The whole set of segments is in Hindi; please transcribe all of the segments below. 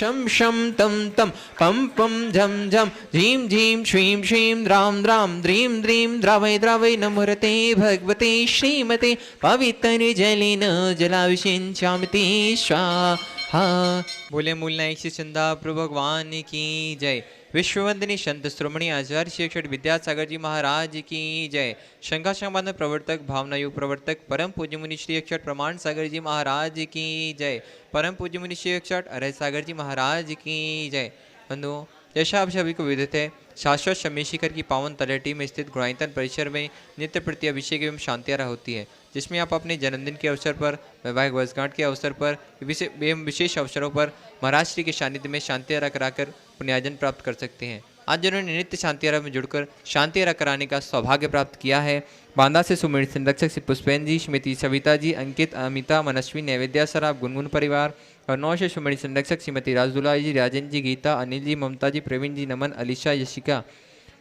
शं शं तं तं पं पं झं झं झीं झीं श्रीं श्रीं द्रां द्रां द्रीं द्रीं द्रावय द्रावय नमोरते भगवते श्रीमते पवित्रजलेन जलाभिषेच्यामिति स्वाहा। बोले मूल नायक श्री चंदा प्रभु भगवान की जय। विश्ववंदनी संत श्रोमणी आचार्य श्री अक्षर विद्यासागर जी महाराज की जय। शंका संवाद प्रवर्तक भावना युग प्रवर्तक परम पूज्य मुनि श्री अक्षर प्रमाण सागर जी महाराज की जय। परम पूज्य मुनि श्री अक्षर अरय सागर जी महाराज की जय। बंधुओं, जैसा आप सभी को विदित है, शाश्वत शमेशिखर की पावन तलहटी में स्थित गुणायतन परिसर में नित्य प्रति अभिषेक एवं शांतियारा होती है, जिसमें आप अपने जन्मदिन के अवसर पर, वैवाहिक वर्षगांठ के अवसर पर एवं विशेष अवसरों पर महाराज श्री के सानिध्य में शांतियारा कराकर पुण्यार्जन प्राप्त कर सकते हैं। आज जिन्होंने नित्य शांतियारा में जुड़कर शांतियारा कराने का सौभाग्य प्राप्त किया है, बांदा से सुमेर संरक्षक श्री पुष्पेन जी, श्रीमती सविता जी, अंकित, अमिता, मनस्वी, नैवेद्या सराफ, गुनगुन परिवार और 9 से सुमेर संरक्षक श्रीमती राजदुला जी, राजन जी, गीता, अनिल जी, ममता जी, प्रवीण जी, नमन, अलीशा, यशिका,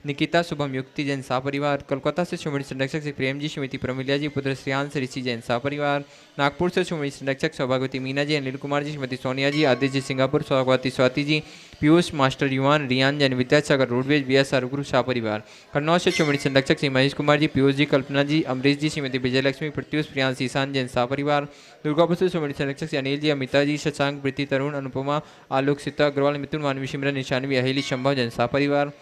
निकिता, शुभम, युक्ति जैन सा परिवार। कोलकाता से सुमेर संरक्षक श्री प्रेम जी, श्रीमती प्रमिला जी, पुत्र श्रेयांश, ऋषि जैन सा परिवार। नागपुर से सुमेर संरक्षक सौभाग्यवती मीना जी, अनिल कुमार जी, श्रीमती सोनिया जी, आदित्य जी, सिंगापुर, सौभाग्यवती Swati ji, Piyush, master Yuvaan, Riyan Jain, Vidyasagar roadways, B S Guru Shah परिवार। कन्नौज से सुमेर संरक्षक श्री महेश कुमार जी, पीयूष जी, कल्पना जी, अमरीश जी, श्रीमती विजयलक्ष्मी, प्रत्युष, प्रियांश, ईशान जैन सा परिवार। दुर्गापुर से सुमेर संरक्षक श्री अनिल जी, अमिता जी, शशांक, प्रीति, तरुण, अनुपमा, आलोक, सीता अग्रवाल, मिथुन, मानवी, सिमरन, निशानवी, अहिली, शंभव जैन सा परिवार।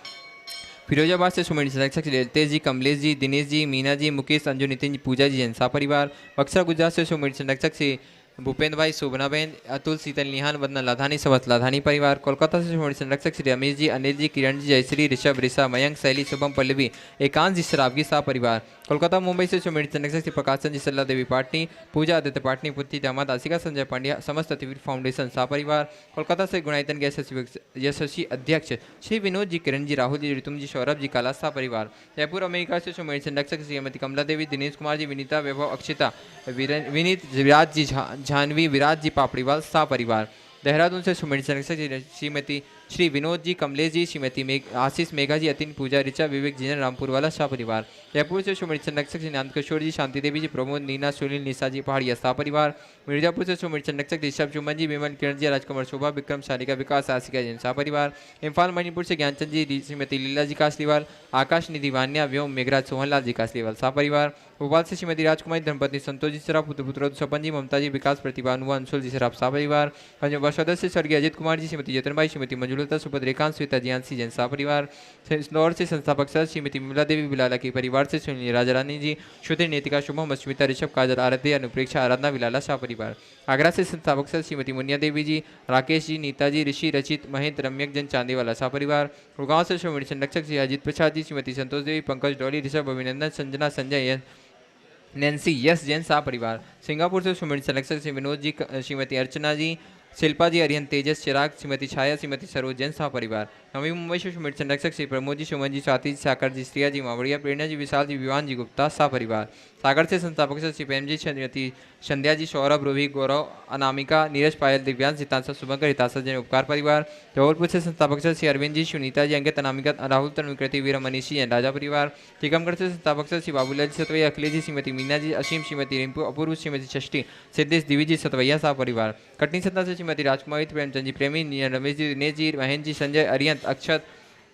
फिरोजाबाद से सुमेर संरक्षक श्री ललितेश जी, कमलेश जी, दिनेश जी, मीना जी, मुकेश, अंजू, नितिन जी, पूजा जी, जैन सा परिवार। बक्सर गुजरात से सुमेर संरक्षक श्री भूपेंद्र भाई, शोभनाबेन, अतुल, शीतल, निहान, वंदना लाधानी, समस्त लाधानी परिवार। कोलकाता से सुमेर संरक्षक श्री रमेश जी, अनिल जी, किरण जी, जयश्री, ऋषभ, ऋषा, मयंक, शैली, शुभम, पल्लवी, एकांश जी, शराबगी सा परिवार। कोलकाता मुंबई से सुमेर संरक्षक श्री प्रकाशन जी, सल्ला देवी पाटनी, पूजा आदित्य पाटनी, पुत्री दामाद, आशिका, संजय पांड्या, समस्त अतिवीर फाउंडेशन सा परिवार। कोलकाता से गुणायतन के यशस्वी अध्यक्ष श्री विनोद जी, किरण जी, राहुल जी, ऋतुम जी, सौरभ जी, काला सा परिवार। जयपुर अमेरिका से सुमेर संरक्षक श्रीमती कमला देवी, दिनेश कुमार जी, विनीता, वैभव, अक्षिता, विनीत, विराज जी, जानवी, विराज जी, पापड़ीवाल सा परिवार। देहरादून से सुमेर संरक्षक श्रीमती श्री विनोद जी, कमलेश जी, श्रीमती आशीष, मेघा जी, अतिन, पूजा, ऋचा, विवेक, जिनन, रामपुर वाला शाह परिवार। जयपुर से सुमेर संरक्षक श्री नंद किशोर जी, शांति देवी जी, प्रमोद, नीना, सुनील, निशा जी, पहाड़िया सा परिवार। मिर्जापुर से सुमेर संरक्षक ऋषभ, चुमन जी, विमल, किरण जी, राजकुमार, शोभा, विक्रम, शालिका, विकास, आशिका जैन सा परिवार। इम्फाल मणिपुर से ज्ञानचंद जी, श्रीमती लीला जी कासलीवाल, आकाश, निधि, वान्या, व्योम, मेघराज, सोहनलाल जी कासलीवाल सा परिवार। भोपाल से श्रीमती राजकुमारी, धर्मपत्नी संतोष जी सराफ, पुत्र सपन जी, ममता जी, विकास, प्रतिभा, अनुवा, अंशुल जी सराफ सा परिवार। पंजाब सदस्य स्वर्गीय अजित कुमार जी, श्रीमती जतनबाई, श्रीमती मंजुलता, सुभद्रेकांत, श्वेता, जियांसी जैन सा परिवार। इंदौर से संस्थापक सदस्य श्रीमती विमला देवी, बिलाला के परिवार से सुनील राजा रानी जी, श्रुति, नेतिका, शुभम, अस्मिता, ऋषभ, काजल, आराध्य, अनुप्रेक्षा, आराधना, विलाला शाह परिवार। आगरा से संस्थापक सदस्य श्रीमती मुनिया देवी जी, राकेश जी, नीता जी, ऋषि, रचित, महेंद्र, रम्यक जन, चांदीवाला सा परिवार। गुड़गांव से सुमेर संरक्षक श्री अजित प्रसाद जी, श्रीमती संतोष देवी, पंकज, डॉली, ऋषभ, अभिनंदन, संजना, संजय, नैन्सी, यस जैन सा परिवार। सिंगापुर से सुमेर संरक्षक श्री विनोद जी, श्रीमती अर्चना जी, शिल्पा जी, अरिहन, तेजस, चिराग, श्रीमती छाया, श्रीमती सरोज जैन सा परिवार। नवी मुंबई से सुमेर संरक्षक श्री प्रमोद जी, सुमन जी, स्वाति जी, साकर जी, श्रिया जी, मावड़िया, प्रेरणा जी, विशाल जी, विवान जी, गुप्ता सा परिवार। सागर से संस्थापक श्री प्रेम जी, श्रीमती संध्या जी, सौरभ, रोही, गौरव, अनामिका, नीरज, पायल, दिव्यांश, हितांशा, शुभंकर, हितांशा जैन उपकार परिवार। जबलपुर से संस्थापक श्री अरविंद जी, सुनीता जी, अंकित, अनामिका, राहुल, तनुकृति, वीर, मनीषी जैन राजा परिवार। टीकमगढ़ से संस्थापक श्री बाबूलाल जी सतवैया, अखिलेश जी, श्रीमती मीना जी, असीम, श्रीमती रिंपू, अपूर्व, श्रीमती षष्ठी, सिद्धेश, दिवी जी, सतवैया सा परिवार। कटनी सतना से श्रीमती राजकुमारी, प्रेमचंद जी, प्रेमी, रमेश जी, दिनेश जी, महेंद्र जी, संजय, अरियंत,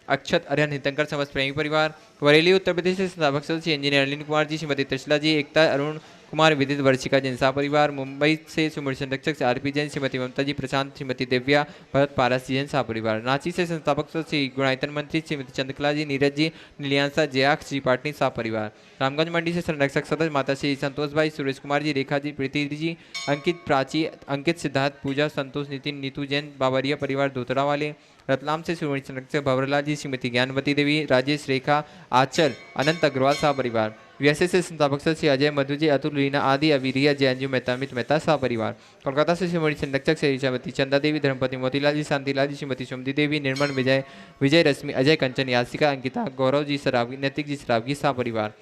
अक्षत, अरिहन, हितंकर, समस्त प्रेमी परिवार। बरेली उत्तर प्रदेश से संस्थापक सदस्य इंजीनियर अनिल कुमार जी, श्रीमती त्रिशला जी, एकता, अरुण कुमार, विदित, वर्षिका जैन सा परिवार। मुंबई से सुमेर संरक्षक आरपी जैन, श्रीमती ममता जी, प्रशांत, श्रीमती दिव्या, भरत, पारस जैन सा परिवार। रांची से संस्थापक सदस्य गुणायतन मंत्री श्रीमती चंद्रकला जी, नीरज जी, नीलियांसा, जयाक्ष जी, पाटनी सा परिवार। रामगंज मंडी से संरक्षक सदस्य माता श्री संतोष भाई, सुरेश कुमार जी, रेखा जी, प्रीति जी, अंकित, प्राची, अंकित, सिद्धार्थ, पूजा, संतोष, नितिन, नीतू जैन, बाबरिया परिवार, धोतरा वाले। रतलाम से सुमेर संरक्षक भवरलाल जी, श्रीमती ज्ञानवती देवी, राजेश, रेखा, आचल, अनंत अग्रवाल सा परिवार। वीएसए से संस्थापक सदस्य अजय, मधु जी, अतुल, रीना आदि, अवीरिया, जयंजू, मेहता, अमित मेहता सा परिवार। कोलकाता से सुमेर संरक्षक श्रीमती चंदा देवी, धर्मपति मोतीलाल जी, शांतिलाल जी, श्रीमती सुमति देवी, निर्मल, विजय, रश्मि, अजय, कंचन, यासिका, अंकिता, गौरव जी, सरावगी, नैतिक जी, सरावगी सा परिवार।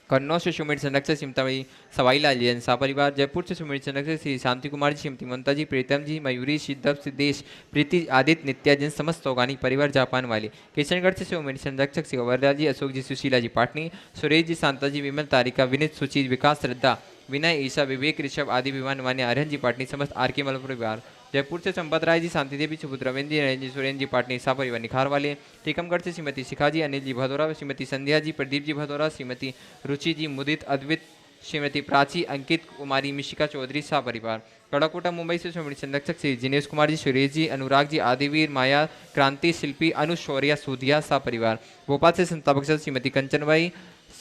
कन्नौज से सुमेर संरक्षक श्रीमती सवाईलाल जैन सा परिवार। जयपुर से सुमेर संरक्षक श्री शांति कुमार जी, श्रीमती ममता जी, प्रीतम जी, मयूरी, सिद्धव, सिद्धेश, प्रीति, आदित्य, नित्या जैन, समस्त औगानिक परिवार, जापान वाले। किशनगढ़ से सुमेर संरक्षक श्री वरदा जी, अशोक जी, सुशीला जी, पाटनी, सुरेश जी, शांता जी, विमल, तारिका, विनीत, सुचि, विकास, श्रद्धा, विनय, ईशा, विवेक, ऋषभ आदि विमान मान्य, अरहन जी, पाटनी, समस्त आर के मल परिवार। जयपुर से संपत राय जी, शांति देवी, सुपुत्र रविंद्र जी, नरेंद्र जी, सुरेंद्र जी पाटनी सा परिवार निखार वाले। टीकमगढ़ से श्रीमती शिखा जी, अनिल जी भदौरा, श्रीमती संध्या जी, प्रदीप जी भदौरा, श्रीमती रुचि जी, मुदित अद्वित, श्रीमती प्राची, अंकित कुमारी, मिशिका चौधरी सा परिवार। कड़ाकोटा मुंबई से श्रीमती संरक्षक श्री जिनेश कुमार जी, सुरेश जी, अनुराग जी, आदिवीर, माया, क्रांति, शिल्पी, अनुशौर्या, सूधिया सा परिवार। भोपाल से संस्थापक सदस्य श्रीमती कंचनबाई,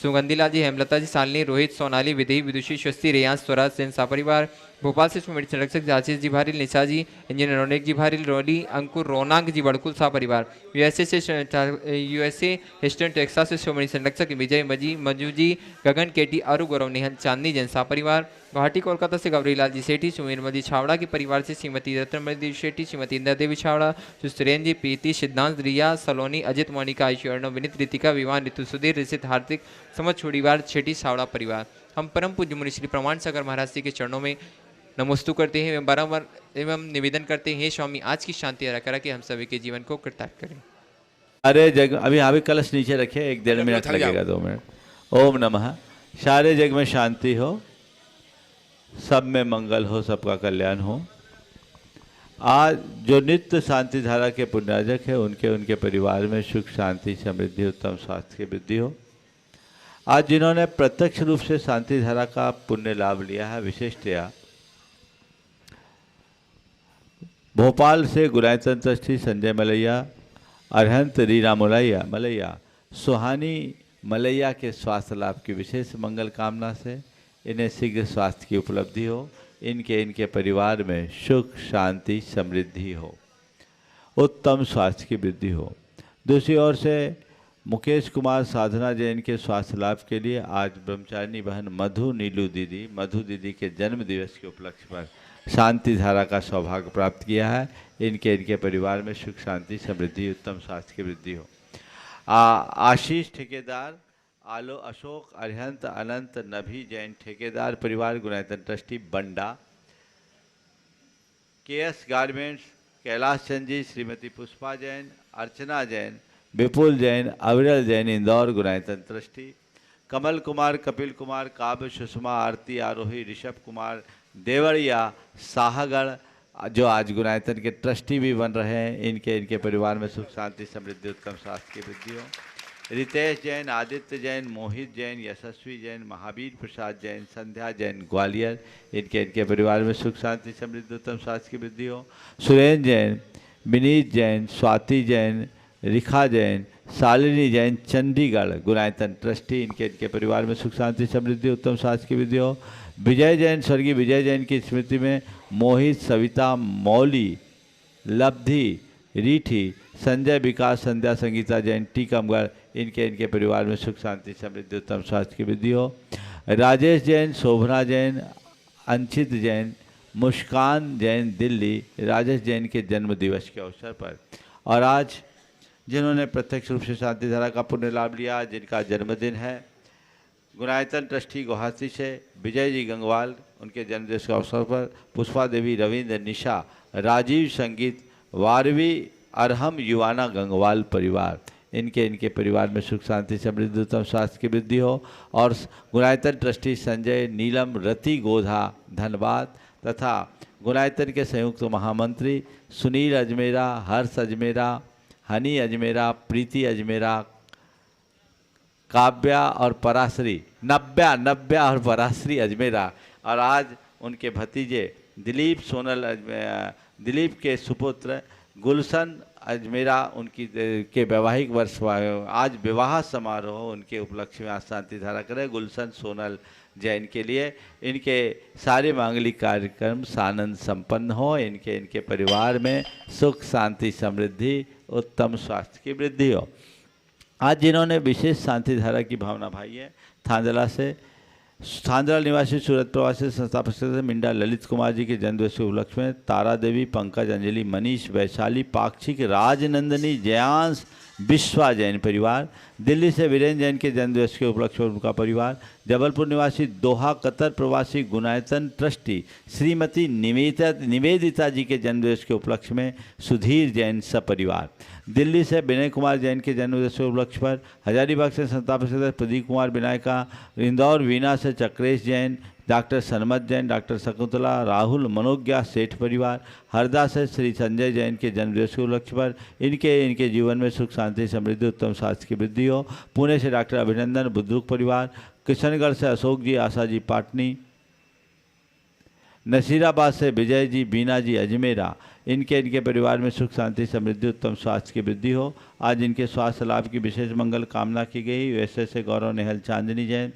सुगंधीलाल जी, हेमलता जी, शालिनी, रोहित, सोनाली, विधि, विदुषी, स्वस्ति, रेयांश, स्वराज, सेन सा परिवार। भोपाल से श्रीमती संरक्षक आशीष जी भारिल, निशा जी, इंजीनियर रोनिक जी भारिल, रोली, अंकुर, रोनांक जी, बड़कुल सा परिवार। यूएसए हिस्टन टेक्सास से श्रीमती संरक्षक विजय मजी, मंजू जी, गगन, केटी, अरु, गौरव, निहन, चांदनी, जैन परिवार। गुवाहाटी कोलकाता से गौरीलाल जी सेठी, सुमीरमल जी छावड़ा के परिवार से श्रीमती रत्नमल देवी शेट्टी, श्रीमती इंदिरा देवी छावड़ा, सुरेंद्र जी, प्रीति, सिद्धांत, रिया, सलोनी, अजित, मोनिका, आयुषी, अर्णव, विनीत, रितिका, विवान, ऋतु, सुधीर, ऋषित, हार्दिक, समझ छोड़ीवार, शेट्टी छावड़ा परिवार। हम परम पूज्य मुनि श्री प्रमाण सागर महाराज जी के चरणों में नमोस्तु करते हैं एवं बारंबार एवं निवेदन करते हैं, हे स्वामी आज की शांति अदा करा कि हम सभी के जीवन को कृतार्थ करें। सारे जग अभी कलश नीचे रखे, 1-1.5 मिनट लगेगा, 2 मिनट। ओम नमः। सारे जग में शांति हो, सब में मंगल हो, सबका कल्याण हो। आज जो नित्य शांति धारा के पुण्यार्जक है उनके परिवार में सुख, शांति, समृद्धि, उत्तम स्वास्थ्य की वृद्धि हो। आज जिन्होंने प्रत्यक्ष रूप से शांति धारा का पुण्य लाभ लिया है, विशेषतया भोपाल से गुरायतन ट्रस्टी संजय मलैया, अरहंत रीना मलैया, सुहानी मलैया के स्वास्थ्य लाभ की विशेष मंगल कामना से इन्हें शीघ्र स्वास्थ्य की उपलब्धि हो, इनके परिवार में सुख, शांति, समृद्धि हो, उत्तम स्वास्थ्य की वृद्धि हो। दूसरी ओर से मुकेश कुमार, साधना जैन के स्वास्थ्य लाभ के लिए आज ब्रह्मचारिणी बहन मधु दीदी के जन्म दिवस के उपलक्ष्य पर शांति धारा का सौभाग्य प्राप्त किया है। इनके परिवार में सुख, शांति, समृद्धि, उत्तम स्वास्थ्य की वृद्धि हो। आशीष ठेकेदार, आलो अशोक, अरिहंत, अनंत, नभी जैन ठेकेदार परिवार, गुणायतन ट्रस्टी बंडा, केएस गारमेंट्स, कैलाश चंद जी, श्रीमती पुष्पा जैन, अर्चना जैन, विपुल जैन, अविरल जैन इंदौर, गुणायतन ट्रस्टी, कमल कुमार, कपिल कुमार, काव्य, सुषमा, आरती, आरोही, ऋषभ कुमार, देवरिया, साहगढ़, जो आज गुणायतन के ट्रस्टी भी बन रहे हैं, इनके परिवार में सुख, शांति, समृद्धि, उत्तम स्वास्थ्य की वृद्धि हो। रितेश जैन, आदित्य जैन, मोहित जैन, यशस्वी जैन, महावीर प्रसाद जैन, संध्या जैन, ग्वालियर, इनके परिवार में सुख, शांति, समृद्धि, उत्तम स्वास्थ्य की वृद्धि हो। सुरेंद्र जैन, विनीत जैन, स्वाति जैन, रिखा जैन, शालिनी जैन, चंडीगढ़, गुणायतन ट्रस्टी, इनके परिवार में सुख, शांति, समृद्धि, उत्तम स्वास्थ्य की वृद्धि हो। विजय जैन, स्वर्गीय विजय जैन की स्मृति में मोहित, सविता, मौली, लब्धि, रीठी, संजय, विकास, संध्या, संगीता जैन, टीकमगढ़, इनके परिवार में सुख, शांति, समृद्धि, उत्तम स्वास्थ्य की वृद्धि हो। राजेश जैन, शोभना जैन, अंशित जैन, मुस्कान जैन, दिल्ली, राजेश जैन के जन्म दिवस के अवसर पर। और आज जिन्होंने प्रत्यक्ष रूप से शांति धारा का पुण्य लाभ लिया, जिनका जन्मदिन है, गुणायतन ट्रस्टी गुवाहाटी से विजय जी गंगवाल, उनके जन्मदिवस के अवसर पर पुष्पा देवी, रविंद्र, निशा, राजीव, संगीत, वारवी, अरहम, युवाना गंगवाल परिवार, इनके परिवार में सुख, शांति, समृद्धि, उत्तम स्वास्थ्य की वृद्धि हो। और गुणायतन ट्रस्टी संजय, नीलम, रति, गोधा, धनबाद तथा गुणायतन के संयुक्त महामंत्री सुनील अजमेरा, हर्ष अजमेरा, हनी अजमेरा, प्रीति अजमेरा, काव्या और पराश्री, नव्या और पराश्री अजमेरा, और आज उनके भतीजे दिलीप दिलीप के सुपुत्र गुलशन अजमेरा, उनकी के वैवाहिक वर्ष आज विवाह समारोह उनके उपलक्ष्य में आज शांति धारा करें। गुलशन सोनल जैन के लिए इनके सारे मांगलिक कार्यक्रम सानंद संपन्न हो, इनके परिवार में सुख, शांति, समृद्धि, उत्तम स्वास्थ्य की वृद्धि हो। आज जिन्होंने विशेष शांति धारा की भावना भाई है, थांदला निवासी, सूरत प्रवासी, संस्थापक सदस्य मिंडा ललित कुमार जी के जन्मदिवस के उपलक्ष्य में तारा देवी, पंकज, अंजलि, मनीष, वैशाली, पाक्षिक, राजनंदनी, जयांश, विश्वा जैन परिवार, दिल्ली से वीरेंद्र जैन के जन्मदिवस के उपलक्ष्य में उनका परिवार, जबलपुर निवासी दोहा कतर प्रवासी गुणायतन ट्रस्टी श्रीमती निवेदिता जी के जन्मदिवस के उपलक्ष्य में सुधीर जैन सपरिवार, दिल्ली से विनय कुमार जैन के जन्मदिवस के उपलक्ष्य पर हजारीबाग से संताप सदस्य प्रदीप कुमार विनायका, इंदौर वीना से चक्रेश जैन, डॉक्टर सनमत जैन, डॉक्टर शकुंतला, राहुल मनोज्ञा सेठ परिवार, हरदा से श्री संजय जैन के जन्मदिवस के उपलक्ष्य पर इनके जीवन में सुख शांति समृद्धि उत्तम स्वास्थ्य की वृद्धि हो। पुणे से डॉक्टर अभिनंदन बुद्रुक परिवार, किशनगढ़ से अशोक जी आशा जी पाटनी, नसीराबाद से विजय जी बीना जी अजमेरा, इनके परिवार में सुख शांति समृद्धि उत्तम स्वास्थ्य की वृद्धि हो। आज इनके स्वास्थ्य लाभ की विशेष मंगल कामना की गई। वैसे से गौरव नेहल चांदनी जैन,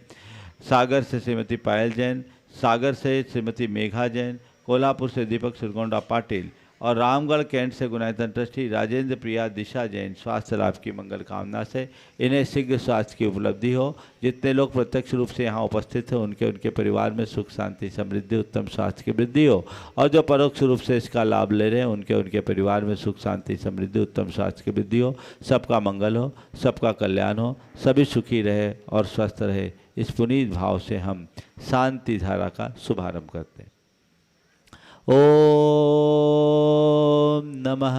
सागर से श्रीमती पायल जैन, सागर से श्रीमती मेघा जैन, कोल्हापुर से दीपक सुरगोंडा पाटिल और रामगढ़ कैंट से गुणायतन ट्रस्टी राजेंद्र प्रिया दिशा जैन स्वास्थ्य लाभ की मंगल कामना से इन्हें शीघ्र स्वास्थ्य की उपलब्धि हो। जितने लोग प्रत्यक्ष रूप से यहाँ उपस्थित हैं उनके परिवार में सुख शांति समृद्धि उत्तम स्वास्थ्य की वृद्धि हो, और जो परोक्ष रूप से इसका लाभ ले रहे हैं उनके परिवार में सुख शांति समृद्धि उत्तम स्वास्थ्य की वृद्धि हो। सबका मंगल हो, सबका कल्याण हो, सभी सुखी रहे और स्वस्थ रहे। इस पुनीत भाव से हम शांति धारा का शुभारंभ करते हैं। ओम नमः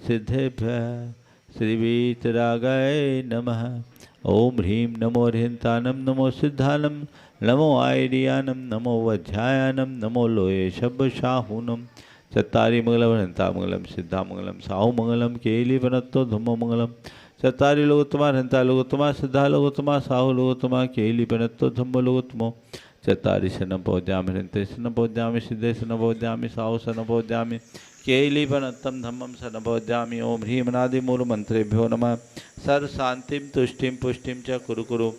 सिद्धेभ्यः श्रीवीतरागाय नमः। ओम ह्रीं नमो ह्रींतानं नमो सिद्धानं नमो आयर्यानं नमो वज्रायानं नमो लोये शब्दशाहूनं चत्तारि मंगलम हंतामंगलम सिद्धामंगलम साहुमंगलम केलीवनत्तो धम्ममंगलम चत्तारि लोकोत्तमा हंता लोकोत्तमा सिद्धा लोकोत्तमा साहु लोकोत्तमा केलीवनत्तो धम्म लोकोत्तमो चत्तारि शरणं पौद्यामि हृन्ते शरणं पौद्यामि सिद्धे शरणं पौद्यामि साहु शरणं पौद्यामि केलीवनत्तं धम्मं शरणं पौद्यामि। ओम ह्रीं अनादि मूल मंत्रेभ्यो नमः। सर्व शांतिं तुष्टिं पुष्टिं च कुरु कुरु।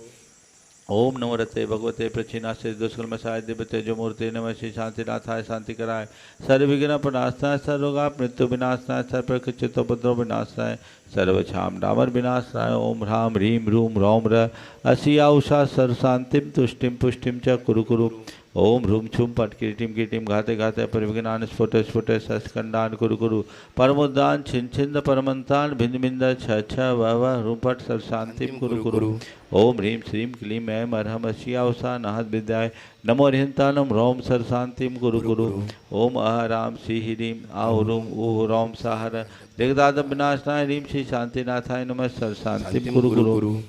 ओम नमो रते भगवते प्रचिनाशे दुष्कर्मशाय दिव्य तेजो मूर्ते नमः। श्री शांतिनाथाय शांति कराय सर्वविघ्न प्रणाशनाय सर्वरोगाप मृत्यु विनाशनाय सर्वचित्तोपद्रव विनाशनाय सर्वक्षाम डामर विनाशनाय। ओम ह्रां ह्रीं ह्रूं ह्रौं र असिया उषा सर्व शांतिं तुष्टिं पुष्टिं च कुरु कुरु। ओम ह्रूं छुं पट कीटिम कीटिम घाते घाते परिविघ्नान् स्फुटे स्फुटे सस्कंडान् कुरु कुरु। परमोद्दान छिन छिंद परमंतान् भिन्न भिन्न छ छ वह ह्रूं पट सर्व शांतिं कुरु कुरु। ओम ह्रीं श्रीं क्लीं ऐं अर्हम् असिया उषा नाहद विद्याय नमो ह्रींतानं ह्रौं सर्व शांतिं कुरु कुरु। ओम अहरां श्री ह्रीं आहुरुं ऊह रौं साहर दिग्दादं विनाशनाय ह्रीं श्री शांतिनाथाय नमः सर्व शांतिं कुरु कुरु।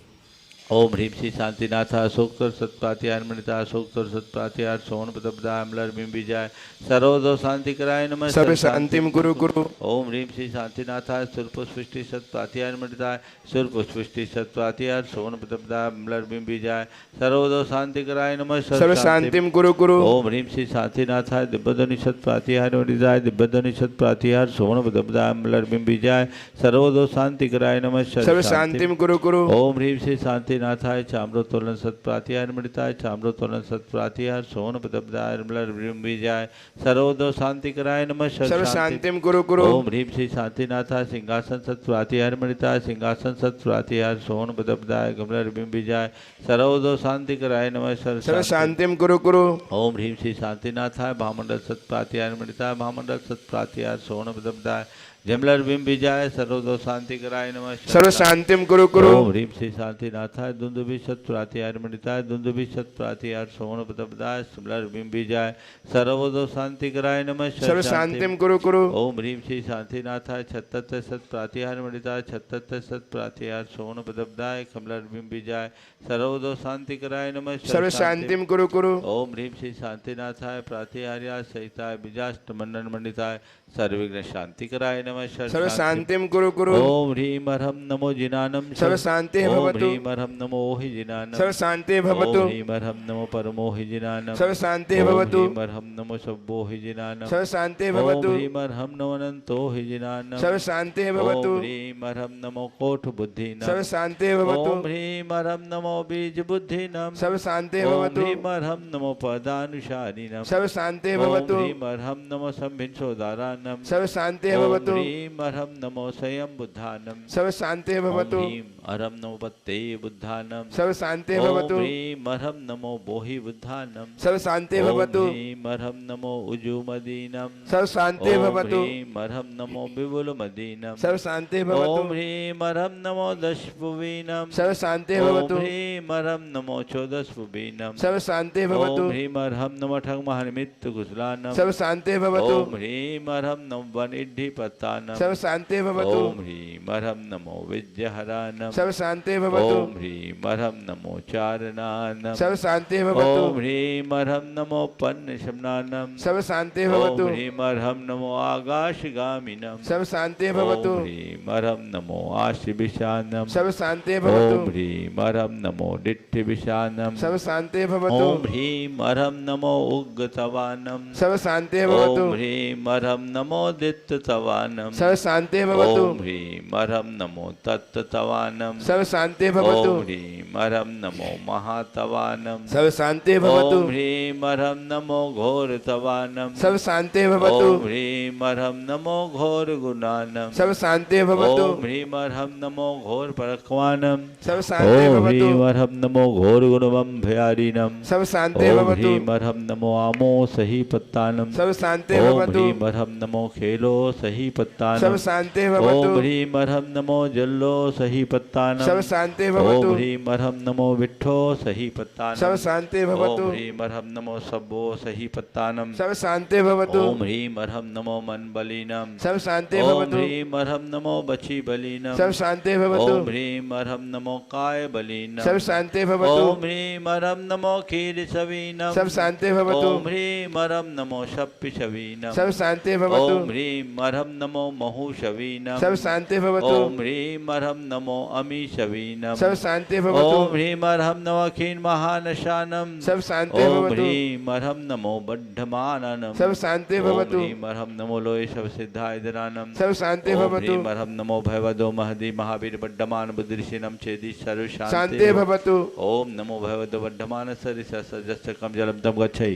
ओम ह्रीं श्री शांतिनाथा अशोकतर सत्पात्यार मणिता अशोकतर सत्पात्यार सोन पदब्दा अमलर बिंबिजाय सर्वदो शांति कराय नमः सर्व शांतिम गुरु गुरु। ओम ह्रीं श्री शांतिनाथा सुरपुष्टि सत्पात्यार मणिता सुरपुष्टि सत्पात्यार सोन पदब्दा अमलर बिंबिजाय सर्वदो शांति कराय नमः सर्व शांतिम गुरु गुरु। ओम ह्रीं श्री शांतिनाथा दिव्यध्वनि सत्पात्यार मणिताय दिव्यध्वनि सत्पात्यार सोन पदब्दा अमलर बिंबिजाय सर्वदो शांति कराय नमः सर्व शांतिम गुरु गुरु। ओम ह्रीं श्री शांतिनाथाय चाम्रोत्तोलन सत्प्रातिहार मृताय चाम्रोत्तोलन सत्प्रातिहार सोन पदब्दाय मलर विजाय सर्वोदो शांति कराय नमः सर्व शांतिम गुरु गुरु। ओम ह्रीं श्री शांतिनाथाय सिंहासन सत्प्रातिहार मृताय सिंहासन सत्प्रातिहार सोन पदब्दाय मलर विजाय सर्वोदो शांति कराय नमः सर्व शांतिम गुरु गुरु। ओम ह्रीं श्री शांतिनाथाय भामंडल सत्प्रातिहार मृताय भामंडल सत्प्रातिहार सोन पदब्दाय जमलर विजाय सर्वदो शांति कराय नमः सर्व शांतिम गुरु गुरु। ओम ह्रीं श्री शांतिनाथाय दुंदुभि सत्प्रातिहार मणिताय दुंदुभि सत्प्रातिहार सोन पदब्दाय समलर विजाय सर्वदो शांति कराय नमः सर्व शांतिम गुरु गुरु। ओम ह्रीं श्री शांतिनाथाय छत्तर सत्प्रातिहार मणिताय छत्तर सत्प्रातिहार सोन पदब्दाय कमलर विजाय सर्वदो शांति कराय नमः सर्व शांतिम गुरु गुरु। ओम ह्रीं श्री शांतिनाथाय प्रातिहार्या सहिताय बीजाष्ट मंडन मंडिताय सर्वविघ्न शांति कराय नमः सर्व शांतिम गुरु गुरु। ओम ह्रीं अर्हं नमो जिनानं सर्व शांति भवतु। ओम ह्रीं अर्हं नमो हि जिनानं सर्व शांति भवतु। ओम ह्रीं अर्हं नमो परमो हि जिनानं सर्व शांति भवतु। ओम ह्रीं अर्हं नमो सब्बो हि जिनानं सर्व शांति भवतु। ओम ह्रीं अर्हं नमो अनंतो हि जिनानं सर्व शांति भवतु। ओम ह्रीं अर्हं नमो कोट बुद्धिनं सर्व शांति भवतु। ओम ह्रीं अर्हं नमो बीज बुद्धिनं सर्व शांति ओम भवतु। ह्रीं अर्हं नमो पदानुसारिणं सर्व शांति ओम भवतु। ह्रीं अर्हं नमो संभिन्सोदारानं सर्व शांति ओम भवतु। ह्रीं अर्हं नमो स्वयं बुद्धानं सर्व शांति भवतु। ओम ह्रीं अरम नमो पत्ते बुद्धानम सर्व शांति ओम भवतु ह्रीम अरहम नमो बोहि बुद्धानम सर्व शांति ओम भवतु ह्रीम अरहम नमो उजुमदीनम सर्व शांति ओम भवतु ह्रीम अरहम नमो विपुलमदीनम सर्व शांति ओम भवतु ह्रीम अरहम नमो दशपुवीनम सर्व शांति ओम भवतु ह्रीम अरहम नमो चौदशपुवीनम सर्व शांति भवतु ओम ह्रीम अरहम नमो ठगमहनिमित्त कुशलानम सर्व शांति भवतु ओम ह्रीम अरहम नमो वनिद्धि पत्तानम सर्व शांति भवतु ओम ह्रीम अरहम नमो विद्याहरानम सर्व शांति भवतु ओम ह्रीम अरहम नमो चारणानम सर्व शांति भवतु ओम ह्रीम अरहम नमो पन्नशमनानम सर्व शांति ओम भवतु ह्रीम अरहम नमो आकाशगामिनम सर्व शांति भवतु ओम ह्रीम अरहम नमो आशिविशानम सर्व शांति ओम भवतु ह्रीम अरहम नमो डिट्ठिविशानम सर्व शांति भवतु ओम ह्रीम अरहम नमो उग्गतवानम सर्व शांति भवतु ओम ह्रीम अरहम नमो दित्ततवानम सर्व शांति भवतु ओम ह्रीम अरहम नमो तत्तवानम सर्व शांति भवतु ओम ह्रीम अरहम नमो महातवानम सर्व शांति भवतु ओम ह्रीम अरहम नमो घोरतवानम सर्व शांति भवतु ओम ह्रीम अरहम नमो घोर गुणानम सर्व शांति भवतु ओम ह्रीम अरहम नमो घोर परक्वानम सर्व शांति ओम भवतु ह्रीम अरहम नमो घोर गुणवम भयारिनम सर्व शांति ओम भवतु ह्रीम अरहम नमो आमो सही पत्तानम सर्व शांति ओम भवतु ह्रीम अरहम नमो खेलो सही सर्व पत्तानम शांति ओम भवतु ह्रीम अरहम नमो जल्लो सही पत्तानम सर्व शांति ओम भवतु ह्रीम अरहम नमो विट्ठो सही पत्तानम सर्व शांति भवतु ओम ह्रीम अरहम नमो सब्बो सही पत्तानम सर्व शांति भवतु ओम ह्रीम अरहम नमो मनबलिनम सर्व शांति ओम भवतु ह्रीम अरहम नमो बची बलिनम सर्व शांति भवतु ओम ह्रीम अरहम नमो काय बलिनम सर्व शांति भवतु ओम ह्रीम अरहम नमो खीर सवीनम सर्व शांति भवतु ओम ह्रीम अरहम नमो शप्पि शवीनम सर्व शांति भवतु ओम ह्रीम अरहम नमो महु शवीनम सर्व शांति भवतु ओम ह्रीम अरहम नमो अमी शवीनम सर्व शांति भवतु ओम ह्रीम अरहम नमो खीन महानशानम सर्व शांति ओम भवतु ह्रीम अरहम नमो बड्ढमाननम सर्व शांति ओम भवतु ह्रीम अरहम नमो लोय शव सिद्धायदरानम सर्व शांति ओम भवतु ह्रीम अरहम नमो भयवदो महदी महावीर बड्ढमान बुद्धिशीनम चेदी सर्व शांति भवतु ओम नमो भगवतो वर्धमान सरिसजस्तकम जलम तम गच्छै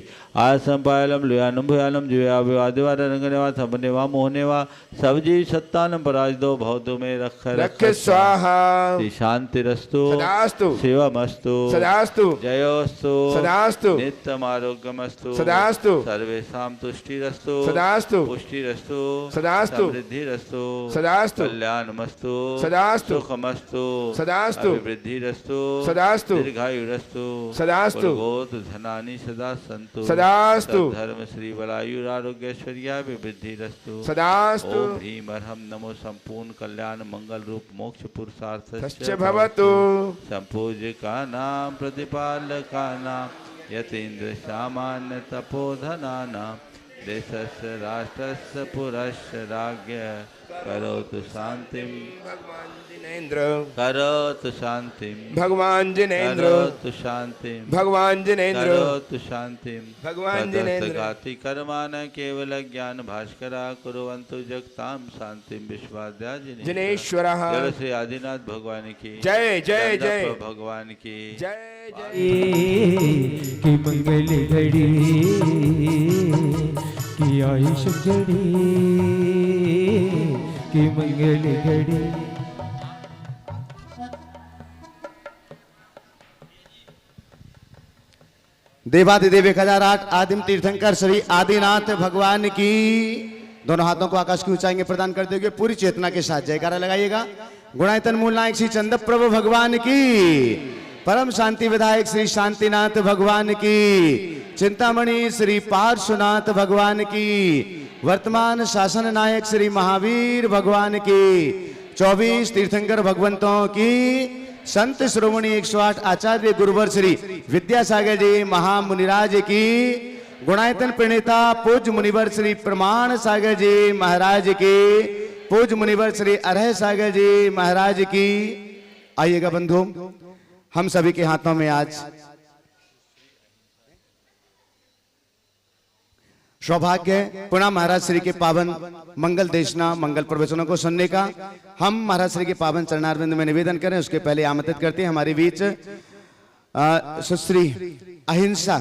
आसम पायलम लुयानम भुयानम जुयाविवादिवा रंगनेवा थमनेवा मोहनेवा सब जीव सत्तानम पराजदो भवतु में रख स्वाहा श्री शांतिरस्तु सदास्तु शिवमस्तु सदास्तु जयोस्तु सदास्तु नित्यम आरोग्यमस्तु सदास्तु सर्वेषां तुष्टिरस्तु सदास्तु पुष्टिरस्तु सदास्तु समृद्धिरस्तु सदास्तु कल्याणमस्तु सदास्तु सुखमस्तु सदास्तु अभिवृद्धिरस्तु सदास्तु दीर्घायुरस्तु सदास्तु पुरुगोत धनानि सदा सन्तु सदास्तु धर्म श्री बलायुरारोग्यश्वर्या विवृद्धिरस्तु सदास्तु ओम ह्रीम अरहम नमो संपूर्ण कल्याण मंगल रूप मोक्ष पुरुषार्थ तस्य भवतु संपूज्य का नाम प्रतिपाल का नाम यतीन्द्र सामान्य तपोधना नाम देशस्य राष्ट्रस्य पुरस्य राज्ञ करोतु शांतिम भगवान जिनेन्द्र करोतु शांतिम भगवान जिनेन्द्र करोतु शांतिम भगवान जिनेन्द्र करोतु शांतिम भगवान जिनेन्द्र गाति कर्मान केवल ज्ञान भास्करा कुर्वन्तु जगतां शांतिम विश्वाद्या जिनेश्वरः जय श्री आदिनाथ भगवान की जय जय जय चंदप भगवान की जय जय की मंगल घड़ी की आयुष घड़ी की मंगल घड़ी। देवादिदेव 1008 आदिम तीर्थंकर श्री आदिनाथ भगवान की दोनों हाथों को आकाश की ऊंचाई में प्रदान करते हुए पूरी चेतना के साथ जयकारा लगाइएगा। गुणायतन मूल नायक श्री चंद प्रभु भगवान की, परम शांति विधायक श्री शांतिनाथ भगवान की, चिंतामणि श्री पार्श्वनाथ भगवान की, वर्तमान शासन नायक श्री महावीर भगवान की, 24 तीर्थंकर भगवंतों की, संत श्रोमणी 108 आचार्य गुरुवर श्री विद्यासागर जी महामुनिराज की, गुणायतन प्रणेता पूज्य मुनिवर श्री प्रमाण सागर जी महाराज की, पूज्य मुनिवर श्री अरह सागर जी महाराज की। आइएगा बंधु, हम सभी के हाथों में आज सौभाग्य पुनः महाराज श्री के पावन मंगल देशना मंगल प्रवचनों को सुनने का। हम महाराज श्री के पावन चरणारविंद में निवेदन करें, उसके पहले आमंत्रित करते हैं हमारे बीच सुश्री अहिंसा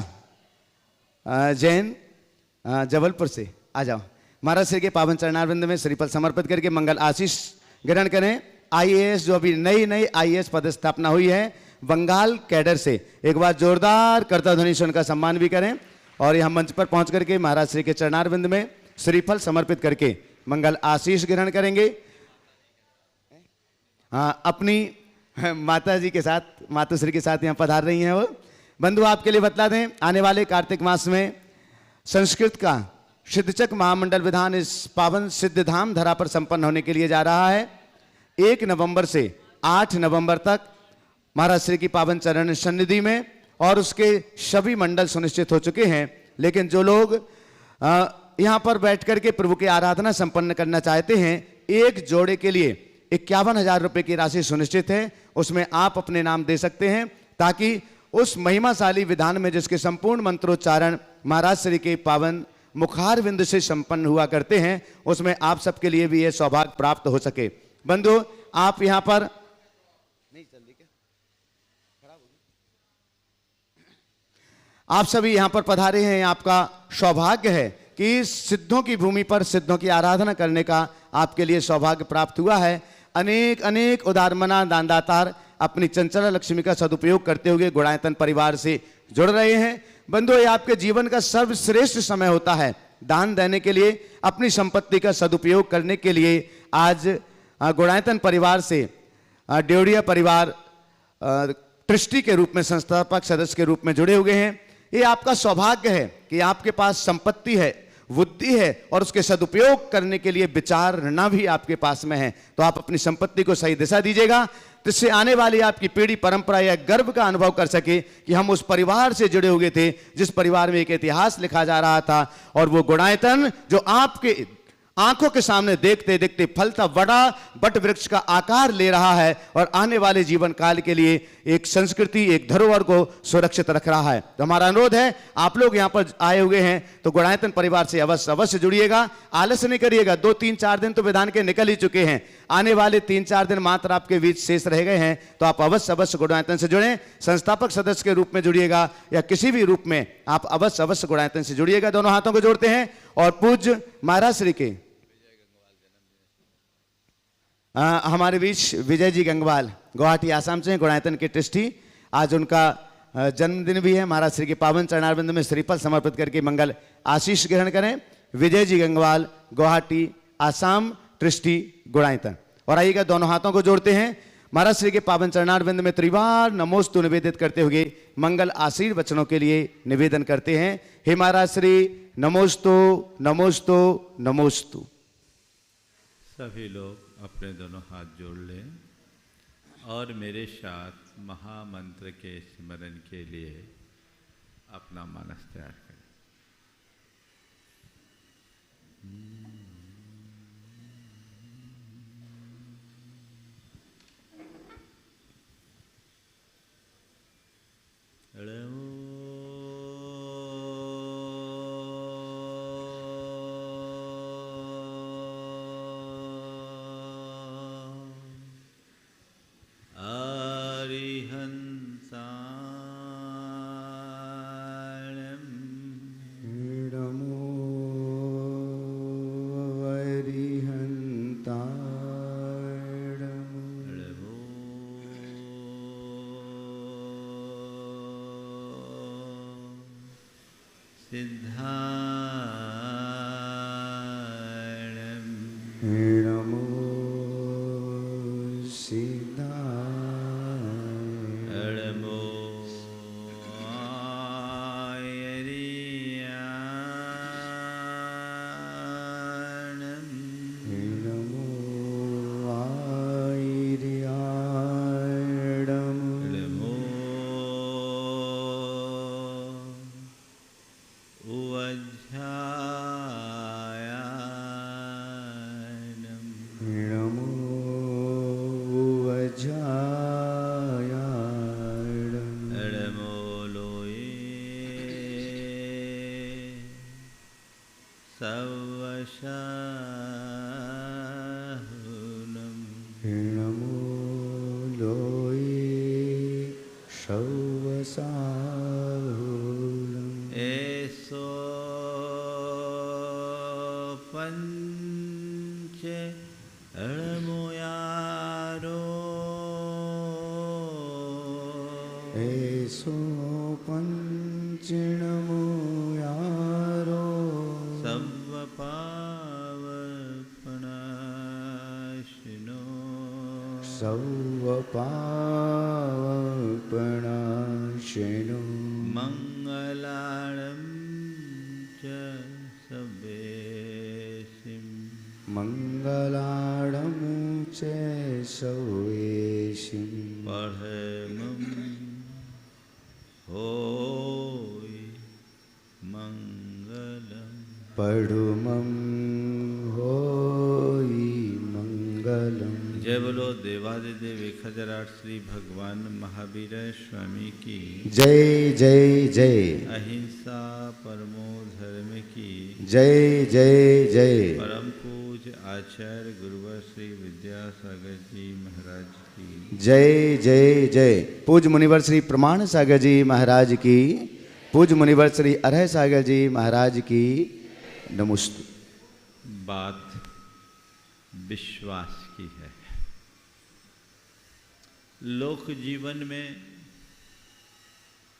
जैन जबलपुर से। आ जाओ, महाराज श्री के पावन चरणारविंद में श्रीफल समर्पित करके मंगल आशीष ग्रहण करें। आईएएस, जो अभी नई नई आईएएस पदस्थापना हुई है बंगाल कैडर से। एक बार जोरदार करता ध्वनि से उनका सम्मान भी करें और यह मंच पर पहुंच करके महाराज श्री के चरणारविंद में श्रीफल समर्पित करके मंगल आशीष ग्रहण करेंगे। हाँ, अपनी माता जी के साथ, मातुश्री के साथ यहाँ पधार रही हैं वो। बंधु आपके लिए बतला दें, आने वाले कार्तिक मास में संस्कृत का सिद्धचक महामंडल विधान इस पावन सिद्धधाम धरा पर संपन्न होने के लिए जा रहा है। 1 नवंबर से 8 नवंबर तक महाराज श्री की पावन चरण सन्निधि में, और उसके सभी मंडल सुनिश्चित हो चुके हैं। लेकिन जो लोग यहाँ पर बैठ करके प्रभु की आराधना संपन्न करना चाहते हैं, एक जोड़े के लिए 51,000 रुपये की राशि सुनिश्चित है। उसमें आप अपने नाम दे सकते हैं, ताकि उस महिमाशाली विधान में जिसके संपूर्ण मंत्रोच्चारण महाराज श्री के पावन मुखार विंद से संपन्न हुआ करते हैं, उसमें आप सबके लिए भी यह सौभाग्य प्राप्त हो सके। बंधु आप यहाँ पर नहीं चल रही क्या? आप सभी यहाँ पर पधारे हैं, आपका सौभाग्य है कि सिद्धों की भूमि पर सिद्धों की आराधना करने का आपके लिए सौभाग्य प्राप्त हुआ है। अनेक अनेक उदारमना दानदातार अपनी चंचला लक्ष्मी का सदुपयोग करते हुए गुणायतन परिवार से जुड़ रहे हैं। बंधु, ये आपके जीवन का सर्वश्रेष्ठ समय होता है दान देने के लिए, अपनी संपत्ति का सदुपयोग करने के लिए। आज गुणायतन परिवार से ड्योढ़िया परिवार ट्रस्टी के रूप में, संस्थापक सदस्य के रूप में जुड़े हुए हैं। ये आपका सौभाग्य है कि आपके पास संपत्ति है, बुद्धि है, और उसके सदुपयोग करने के लिए विचारना भी आपके पास में है। तो आप अपनी संपत्ति को सही दिशा दीजिएगा, जिससे आने वाली आपकी पीढ़ी परंपरा या गर्व का अनुभव कर सके कि हम उस परिवार से जुड़े हुए थे जिस परिवार में एक इतिहास लिखा जा रहा था। और वो गुणायतन जो आपके आंखों के सामने देखते देखते फलता बड़ा बट वृक्ष का आकार ले रहा है, और आने वाले जीवन काल के लिए एक संस्कृति, एक धरोहर को सुरक्षित रख रहा है। तो हमारा अनुरोध है, आप लोग यहाँ पर आए हुए हैं तो गुणायतन परिवार से अवश्य जुड़िएगा, आलस्य नहीं करिएगा। 2-3-4 दिन तो विधान के निकल ही चुके हैं, आने वाले 3-4 दिन मात्र आपके बीच शेष रह गए हैं। तो आप अवश्य गुणायतन से जुड़ें, संस्थापक सदस्य के रूप में जुड़िएगा या किसी भी रूप में आप अवश्य गुणायतन से जुड़िएगा। दोनों हाथों को जोड़ते हैं और पूज्य महाराज श्री के हमारे बीच विजय जी गंगवाल गुवाहाटी आसाम से गुणायतन के ट्रस्टी, आज उनका जन्मदिन भी है। महाराज श्री के पावन चरणारविंद में श्रीफल समर्पित करके मंगल आशीष ग्रहण करें। विजय जी गंगवाल गुवाहाटी आसाम ट्रस्टी गुणायतन। और आइएगा, दोनों हाथों को जोड़ते हैं, महाराज श्री के पावन चरणारविंद में त्रिवार नमोस्तु निवेदित करते हुए मंगल आशीर्वचनों के लिए निवेदन करते हैं। हे महाराज श्री, नमोस्तु नमोस्तु नमोस्तु। सभी लोग अपने दोनों हाथ जोड़ लें और मेरे साथ महामंत्र के स्मरण के लिए अपना मानस तैयार करें। ऐसो पंचणमो यारो सर्व पावपनाशिनो सर्वपावपनाशिनो मंगलाणं च सवेसिं मङ्गलाडमुचे सवेशिं परमं होय मंगलम्। पडुमं होई मंगलम। जय बोलो देवादिदेव 1008 श्री भगवान महावीर स्वामी की जय जय जय। अहिंसा परमो धर्म की जय जय जय। परम पूज्य आचार्य गुरुवर श्री विद्यासागर जी महाराज की जय जय जय। पूज्य मुनिवर श्री प्रमाण सागर जी महाराज की, पूज्य मुनिवर श्री अरह सागर जी महाराज की नमस्ते। बात विश्वास की है। लोक जीवन में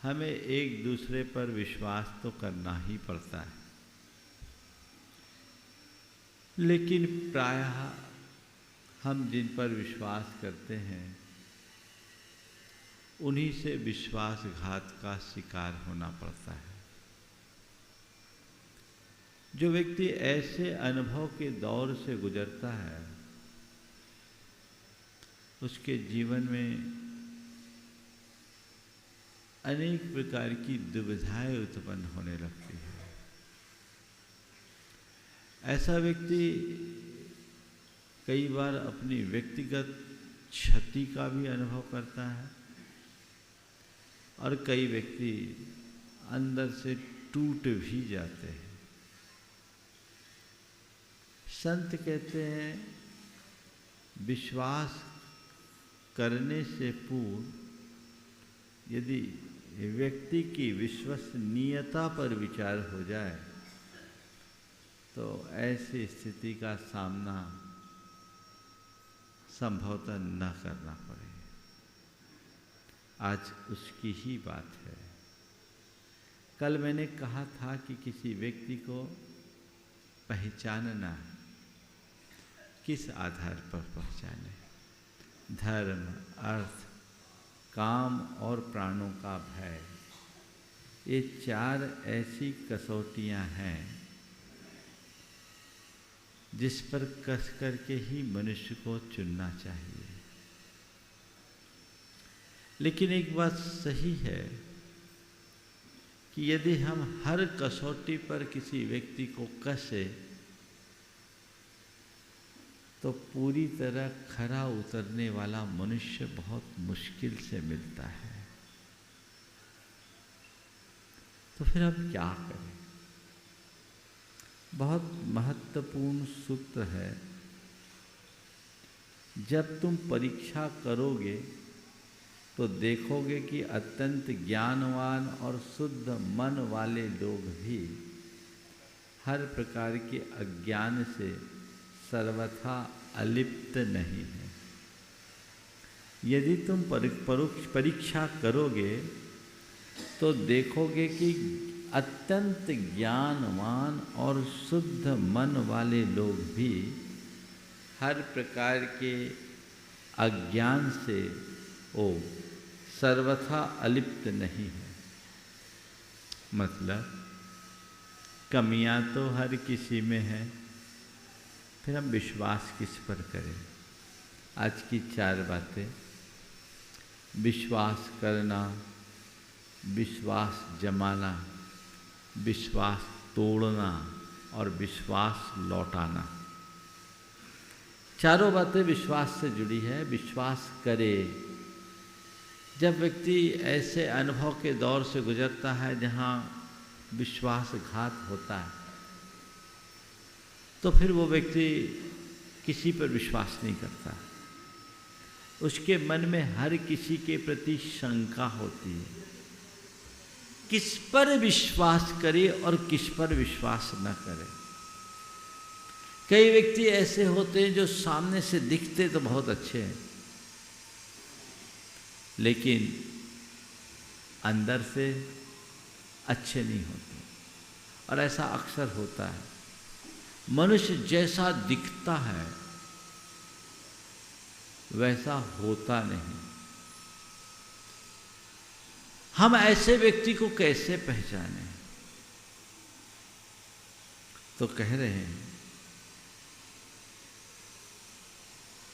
हमें एक दूसरे पर विश्वास तो करना ही पड़ता है, लेकिन प्रायः हम जिन पर विश्वास करते हैं उन्हीं से विश्वासघात का शिकार होना पड़ता है। जो व्यक्ति ऐसे अनुभव के दौर से गुजरता है उसके जीवन में अनेक प्रकार की दुविधाएं उत्पन्न होने लगती है। ऐसा व्यक्ति कई बार अपनी व्यक्तिगत क्षति का भी अनुभव करता है और कई व्यक्ति अंदर से टूट भी जाते हैं। संत कहते हैं विश्वास करने से पूर्व यदि व्यक्ति की विश्वसनीयता पर विचार हो जाए तो ऐसी स्थिति का सामना संभवतः न करना पड़े। आज उसकी ही बात है। कल मैंने कहा था कि किसी व्यक्ति को पहचानना किस आधार पर पहचाने? धर्म, अर्थ, काम और प्राणों का भय, ये 4 ऐसी कसौटियां हैं जिस पर कस करके ही मनुष्य को चुनना चाहिए। लेकिन एक बात सही है कि यदि हम हर कसौटी पर किसी व्यक्ति को कसे तो पूरी तरह खरा उतरने वाला मनुष्य बहुत मुश्किल से मिलता है। तो फिर हम क्या करें? बहुत महत्वपूर्ण सूत्र है। जब तुम परीक्षा करोगे तो देखोगे कि अत्यंत ज्ञानवान और शुद्ध मन वाले लोग भी हर प्रकार के अज्ञान से सर्वथा अलिप्त नहीं है। यदि तुम परीक्षा करोगे तो देखोगे कि अत्यंत ज्ञानवान और शुद्ध मन वाले लोग भी हर प्रकार के अज्ञान से सर्वथा अलिप्त नहीं है। मतलब कमियां तो हर किसी में है, फिर हम विश्वास किस पर करें? आज की 4 बातें: विश्वास करना, विश्वास जमाना, विश्वास तोड़ना और विश्वास लौटाना। चारों बातें विश्वास से जुड़ी है। विश्वास करे, जब व्यक्ति ऐसे अनुभव के दौर से गुजरता है जहाँ विश्वासघात होता है तो फिर वो व्यक्ति किसी पर विश्वास नहीं करता। उसके मन में हर किसी के प्रति शंका होती है, किस पर विश्वास करे और किस पर विश्वास न करे। कई व्यक्ति ऐसे होते हैं जो सामने से दिखते तो बहुत अच्छे हैं, लेकिन अंदर से अच्छे नहीं होते। और ऐसा अक्सर होता है, मनुष्य जैसा दिखता है वैसा होता नहीं। हम ऐसे व्यक्ति को कैसे पहचाने? तो कह रहे हैं,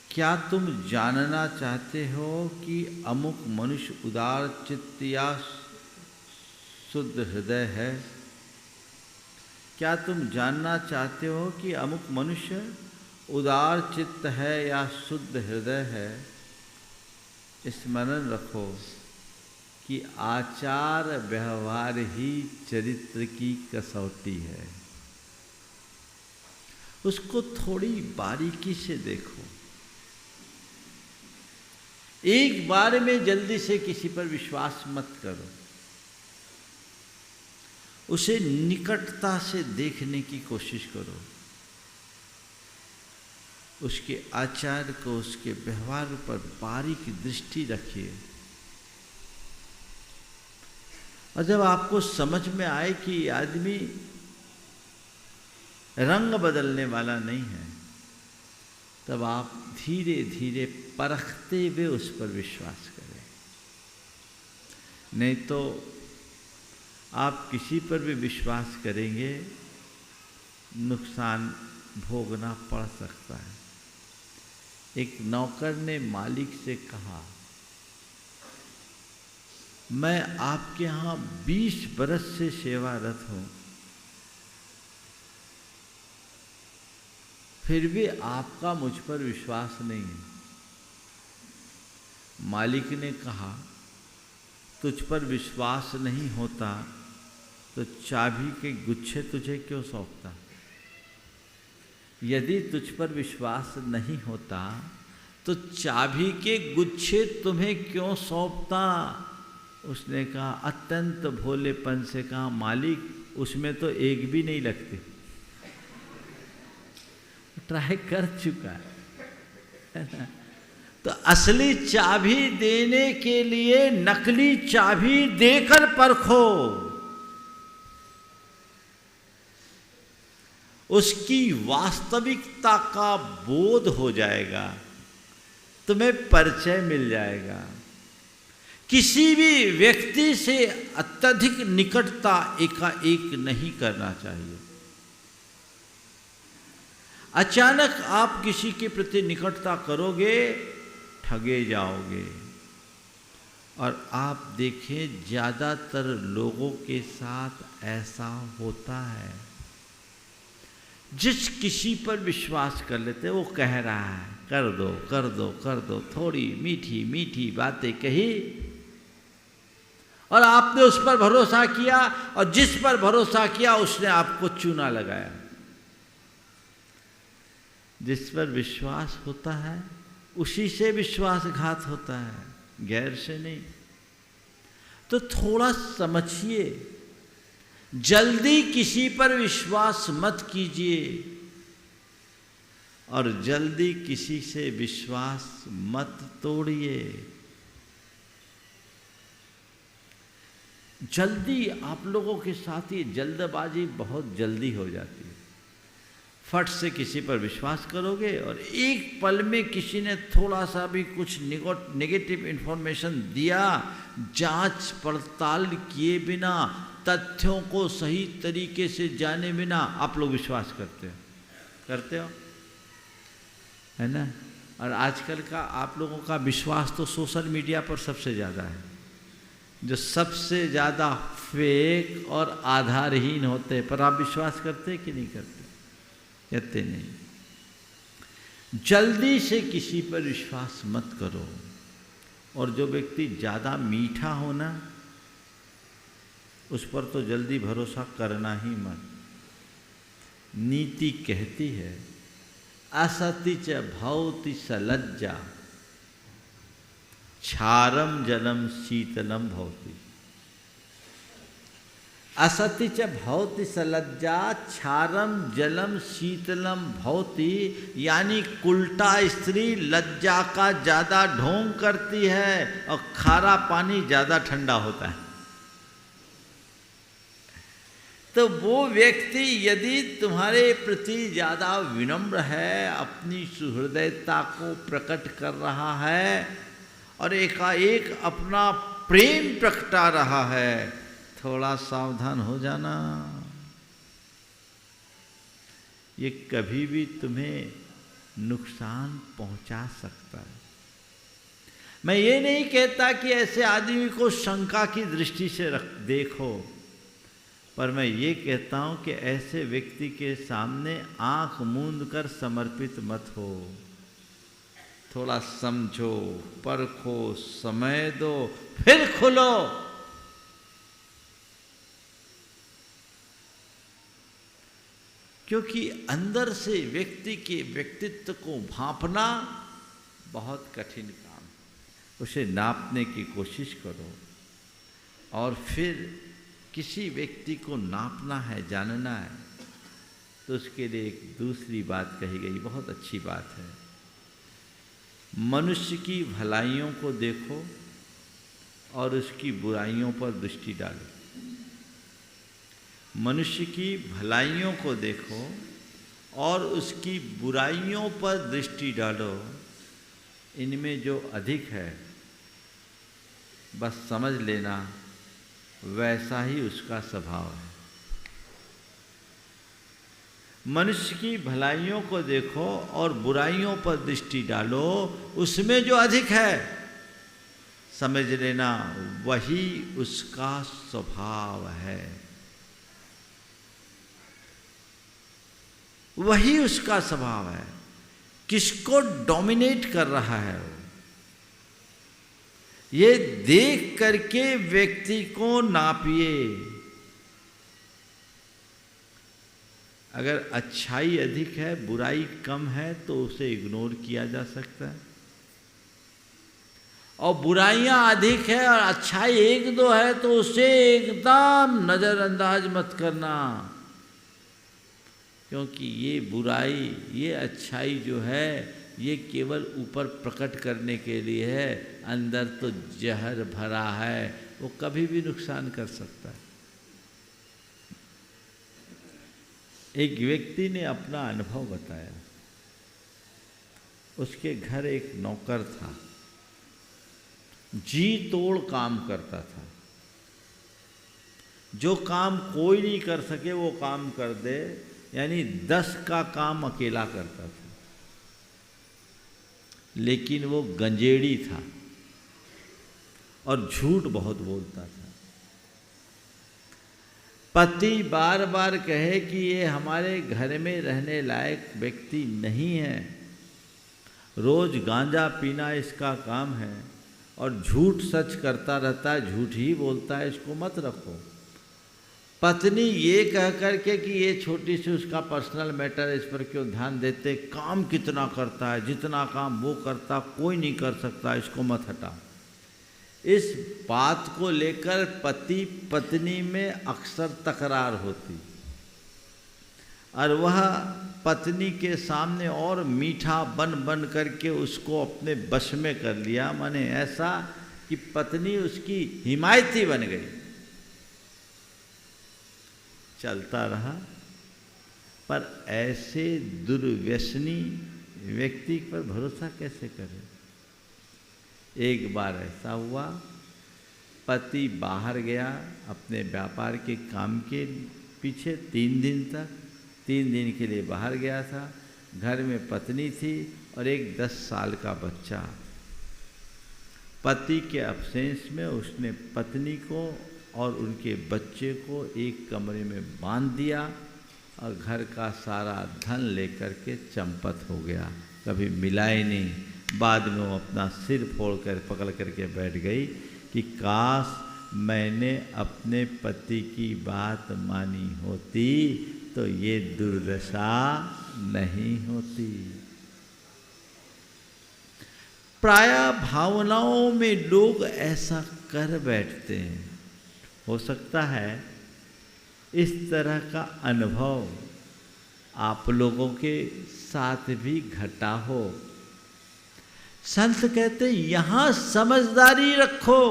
क्या तुम जानना चाहते हो कि अमुक मनुष्य उदार चित्त या शुद्ध हृदय है? क्या तुम जानना चाहते हो कि अमुक मनुष्य उदार चित्त है या शुद्ध हृदय है? स्मरण रखो कि आचार व्यवहार ही चरित्र की कसौटी है। उसको थोड़ी बारीकी से देखो। एक बार में जल्दी से किसी पर विश्वास मत करो। उसे निकटता से देखने की कोशिश करो। उसके आचार को, उसके व्यवहार पर बारीक दृष्टि रखिए। और जब आपको समझ में आए कि आदमी रंग बदलने वाला नहीं है, तब आप धीरे धीरे परखते हुए उस पर विश्वास करें। नहीं तो आप किसी पर भी विश्वास करेंगे, नुकसान भोगना पड़ सकता है। एक नौकर ने मालिक से कहा, मैं आपके यहाँ 20 बरस से सेवारत हूँ, फिर भी आपका मुझ पर विश्वास नहीं है। मालिक ने कहा, तुझ पर विश्वास नहीं होता तो चाबी के गुच्छे तुझे क्यों सौंपता? यदि तुझ पर विश्वास नहीं होता तो चाबी के गुच्छे तुम्हें क्यों सौंपता? उसने कहा, अत्यंत भोलेपन से कहा, मालिक उसमें तो एक भी नहीं लगती। ट्राई कर चुका है। तो असली चाबी देने के लिए नकली चाबी देकर परखो। उसकी वास्तविकता का बोध हो जाएगा, तुम्हें परिचय मिल जाएगा। किसी भी व्यक्ति से अत्यधिक निकटता एकाएक नहीं करना चाहिए। अचानक आप किसी के प्रति निकटता करोगे, ठगे जाओगे। और आप देखें, ज़्यादातर लोगों के साथ ऐसा होता है। जिस किसी पर विश्वास कर लेते वो कह रहा है, कर दो कर दो कर दो, थोड़ी मीठी मीठी बातें कही और आपने उस पर भरोसा किया, और जिस पर भरोसा किया उसने आपको चूना लगाया। जिस पर विश्वास होता है उसी से विश्वासघात होता है, गैर से नहीं। तो थोड़ा समझिए, जल्दी किसी पर विश्वास मत कीजिए और जल्दी किसी से विश्वास मत तोड़िए। जल्दी आप लोगों के साथ ही जल्दबाजी बहुत जल्दी हो जाती है। फट से किसी पर विश्वास करोगे और एक पल में किसी ने थोड़ा सा भी कुछ नेगेटिव इन्फॉर्मेशन दिया, जांच पड़ताल किए बिना, तथ्यों को सही तरीके से जाने बिना आप लोग विश्वास करते हो, है ना। और आजकल का आप लोगों का विश्वास तो सोशल मीडिया पर सबसे ज़्यादा है, जो सबसे ज़्यादा फेक और आधारहीन होते हैं। पर आप विश्वास करते कि नहीं करते? कहते नहीं। जल्दी से किसी पर विश्वास मत करो। और जो व्यक्ति ज़्यादा मीठा हो ना, उस पर तो जल्दी भरोसा करना ही मत। नीति कहती है, असति च भवति सलज्जा, क्षारम जलम शीतलम भवति। असति च भवति सलज्जा, क्षारम जलम शीतलम भवति। यानी उल्टा स्त्री लज्जा का ज़्यादा ढोंग करती है और खारा पानी ज़्यादा ठंडा होता है। तो वो व्यक्ति यदि तुम्हारे प्रति ज़्यादा विनम्र है, अपनी सुहृदयता को प्रकट कर रहा है और एकाएक अपना प्रेम प्रकटा रहा है, थोड़ा सावधान हो जाना। ये कभी भी तुम्हें नुकसान पहुंचा सकता है। मैं ये नहीं कहता कि ऐसे आदमी को शंका की दृष्टि से देखो, पर मैं ये कहता हूं कि ऐसे व्यक्ति के सामने आंख मूंद कर समर्पित मत हो। थोड़ा समझो, परखो, समय दो, फिर खुलो। क्योंकि अंदर से व्यक्ति के व्यक्तित्व को भांपना बहुत कठिन काम, उसे नापने की कोशिश करो। और फिर किसी व्यक्ति को नापना है, जानना है, तो उसके लिए एक दूसरी बात कही गई, बहुत अच्छी बात है। मनुष्य की भलाइयों को देखो और उसकी बुराइयों पर दृष्टि डालो। मनुष्य की भलाइयों को देखो और उसकी बुराइयों पर दृष्टि डालो। इनमें जो अधिक है बस समझ लेना वैसा ही उसका स्वभाव है। मनुष्य की भलाइयों को देखो और बुराइयों पर दृष्टि डालो, उसमें जो अधिक है समझ लेना वही उसका स्वभाव है, वही उसका स्वभाव है। किसको डोमिनेट कर रहा है वो, ये देख करके व्यक्ति को नापिए। अगर अच्छाई अधिक है, बुराई कम है, तो उसे इग्नोर किया जा सकता है। और बुराइयां अधिक है और अच्छाई एक दो है तो उसे एकदम नजरअंदाज मत करना। क्योंकि ये बुराई, ये अच्छाई जो है, ये केवल ऊपर प्रकट करने के लिए है, अंदर तो जहर भरा है, वो कभी भी नुकसान कर सकता है। एक व्यक्ति ने अपना अनुभव बताया। उसके घर एक नौकर था, जी तोड़ काम करता था। जो काम कोई नहीं कर सके वो काम कर दे, यानी 10 का काम अकेला करता था। लेकिन वो गंजेड़ी था और झूठ बहुत बोलता था। पति बार बार कहे कि ये हमारे घर में रहने लायक व्यक्ति नहीं है, रोज गांजा पीना इसका काम है और झूठ सच करता रहता है, झूठ ही बोलता है, इसको मत रखो। पत्नी ये कह करके कि ये छोटी सी उसका पर्सनल मैटर है, इस पर क्यों ध्यान देते, काम कितना करता है, जितना काम वो करता कोई नहीं कर सकता, इसको मत हटा। इस बात को लेकर पति पत्नी में अक्सर तकरार होती और वह पत्नी के सामने और मीठा बन बन करके उसको अपने वश में कर लिया। माने ऐसा कि पत्नी उसकी हिमायती बन गई। चलता रहा, पर ऐसे दुर्व्यसनी व्यक्ति पर भरोसा कैसे करें। एक बार ऐसा हुआ, पति बाहर गया अपने व्यापार के काम के पीछे 3 दिन तक, 3 दिन के लिए बाहर गया था। घर में पत्नी थी और एक 10 साल का बच्चा। पति के अब्सेंस में उसने पत्नी को और उनके बच्चे को एक कमरे में बांध दिया और घर का सारा धन लेकर के चंपत हो गया, कभी मिला ही नहीं। बाद में वो अपना सिर फोड़ कर पकड़ करके बैठ गई कि काश मैंने अपने पति की बात मानी होती तो ये दुर्दशा नहीं होती। प्रायः भावनाओं में लोग ऐसा कर बैठते हैं। हो सकता है इस तरह का अनुभव आप लोगों के साथ भी घटा हो। संत कहते यहां समझदारी रखो,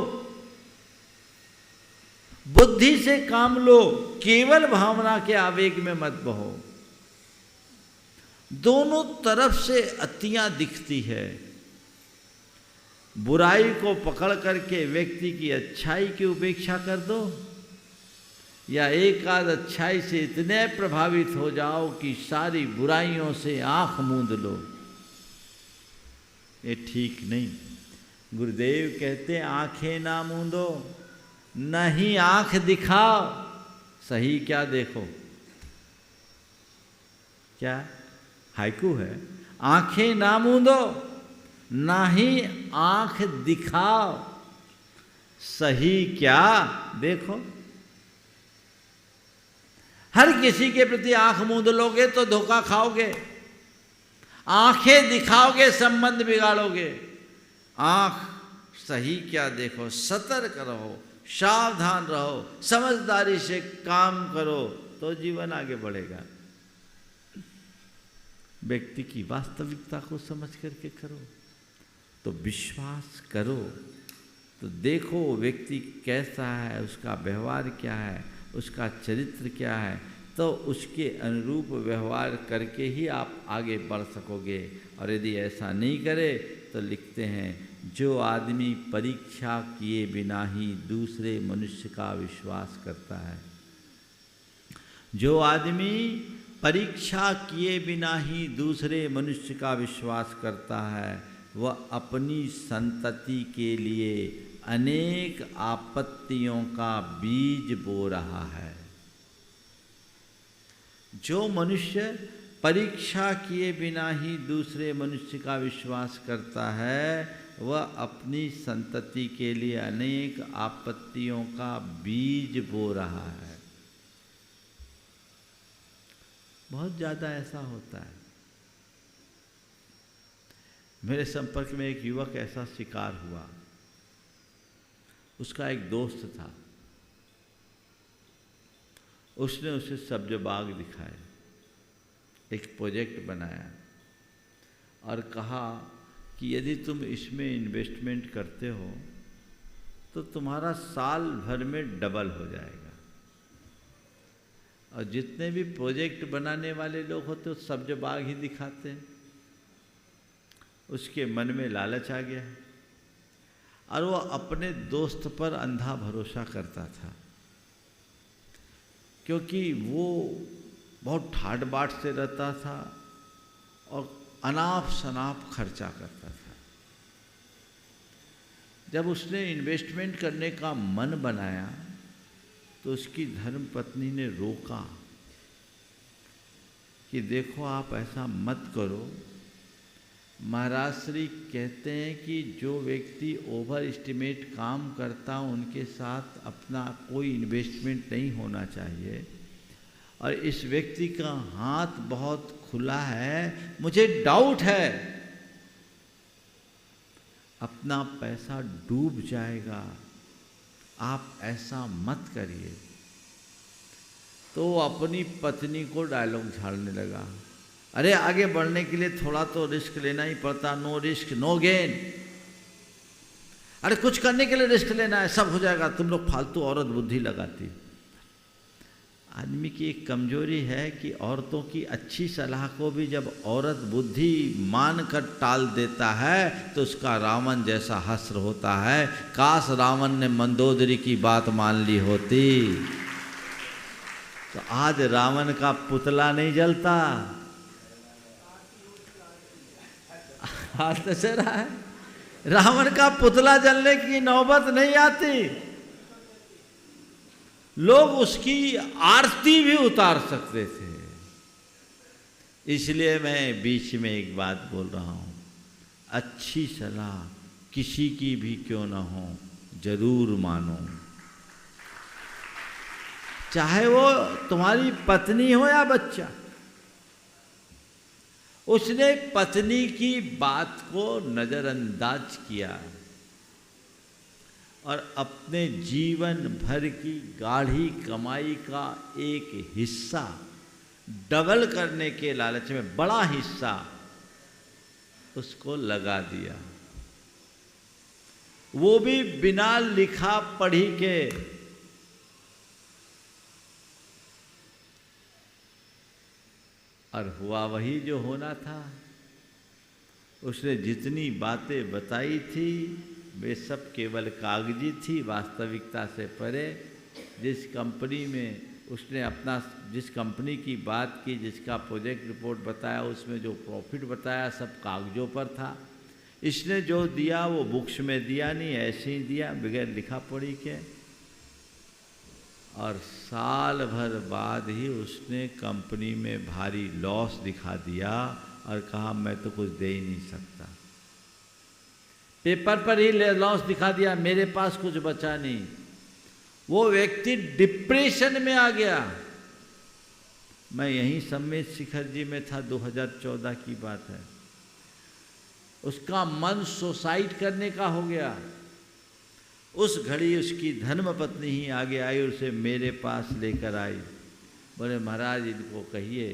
बुद्धि से काम लो, केवल भावना के आवेग में मत बहो। दोनों तरफ से अतियां दिखती है। बुराई को पकड़ करके व्यक्ति की अच्छाई की उपेक्षा कर दो, या एक आध अच्छाई से इतने प्रभावित हो जाओ कि सारी बुराइयों से आंख मूंद लो। ये ठीक नहीं। गुरुदेव कहते हैं आंखें ना मूंदो, नहीं आंख दिखाओ, सही क्या देखो। क्या हाइकू है? आंखें ना मूंदो, ना ही आंख दिखाओ, सही क्या देखो। हर किसी के प्रति आंख मूंद लोगे तो धोखा खाओगे, आंखें दिखाओगे संबंध बिगाड़ोगे। आंख सही क्या देखो, सतर्क रहो, सावधान रहो, समझदारी से काम करो तो जीवन आगे बढ़ेगा। व्यक्ति की वास्तविकता को समझ करके करो तो विश्वास करो, तो देखो व्यक्ति कैसा है, उसका व्यवहार क्या है, उसका चरित्र क्या है, तो उसके अनुरूप व्यवहार करके ही आप आगे बढ़ सकोगे। और यदि ऐसा नहीं करे तो लिखते हैं, जो आदमी परीक्षा किए बिना ही दूसरे मनुष्य का विश्वास करता है, जो आदमी परीक्षा किए बिना ही दूसरे मनुष्य का विश्वास करता है, वह अपनी संतति के लिए अनेक आपत्तियों का बीज बो रहा है। जो मनुष्य परीक्षा किए बिना ही दूसरे मनुष्य का विश्वास करता है, वह अपनी संतति के लिए अनेक आपत्तियों का बीज बो रहा है। बहुत ज़्यादा ऐसा होता है। मेरे संपर्क में एक युवक ऐसा शिकार हुआ। उसका एक दोस्त था, उसने उसे सब्ज बाग दिखाए, एक प्रोजेक्ट बनाया और कहा कि यदि तुम इसमें इन्वेस्टमेंट करते हो तो तुम्हारा साल भर में डबल हो जाएगा। और जितने भी प्रोजेक्ट बनाने वाले लोग होते हैं सब्ज बाग ही दिखाते हैं। उसके मन में लालच आ गया और वो अपने दोस्त पर अंधा भरोसा करता था, क्योंकि वो बहुत ठाट बाट से रहता था और अनाप शनाप खर्चा करता था। जब उसने इन्वेस्टमेंट करने का मन बनाया तो उसकी धर्मपत्नी ने रोका कि देखो आप ऐसा मत करो। महाराज श्री कहते हैं कि जो व्यक्ति ओवर एस्टिमेट काम करता उनके साथ अपना कोई इन्वेस्टमेंट नहीं होना चाहिए, और इस व्यक्ति का हाथ बहुत खुला है, मुझे डाउट है अपना पैसा डूब जाएगा, आप ऐसा मत करिए। तो वो अपनी पत्नी को डायलॉग झाड़ने लगा, अरे आगे बढ़ने के लिए थोड़ा तो रिस्क लेना ही पड़ता, नो रिस्क नो गेन। अरे कुछ करने के लिए रिस्क लेना है, सब हो जाएगा, तुम लोग फालतू औरत बुद्धि लगाती। आदमी की एक कमजोरी है कि औरतों की अच्छी सलाह को भी जब औरत बुद्धि मान कर टाल देता है तो उसका रावण जैसा हश्र होता है। काश रावण ने मंदोदरी की बात मान ली होती तो आज रावण का पुतला नहीं जलता। हाथ तो चल रहा है, रावण का पुतला जलने की नौबत नहीं आती, लोग उसकी आरती भी उतार सकते थे। इसलिए मैं बीच में एक बात बोल रहा हूँ, अच्छी सलाह किसी की भी क्यों ना हो जरूर मानो, चाहे वो तुम्हारी पत्नी हो या बच्चा। उसने पत्नी की बात को नजरअंदाज किया और अपने जीवन भर की गाढ़ी कमाई का एक हिस्सा डबल करने के लालच में, बड़ा हिस्सा उसको लगा दिया, वो भी बिना लिखा पढ़ी के। और हुआ वही जो होना था। उसने जितनी बातें बताई थी वे सब केवल कागजी थी, वास्तविकता से परे। जिस कंपनी में उसने जिस कंपनी की बात की, जिसका प्रोजेक्ट रिपोर्ट बताया, उसमें जो प्रॉफिट बताया सब कागजों पर था। इसने जो दिया वो बुक्स में दिया नहीं, ऐसे ही दिया बगैर लिखा पढ़ी के। और साल भर बाद ही उसने कंपनी में भारी लॉस दिखा दिया और कहा मैं तो कुछ दे ही नहीं सकता। पेपर पर ही लॉस दिखा दिया, मेरे पास कुछ बचा नहीं। वो व्यक्ति डिप्रेशन में आ गया। मैं यहीं सम्मेत शिखर जी में था, 2014 की बात है। उसका मन सुसाइड करने का हो गया। उस घड़ी उसकी धर्मपत्नी ही आगे आई, उसे मेरे पास लेकर आई। बोले महाराज इनको कहिए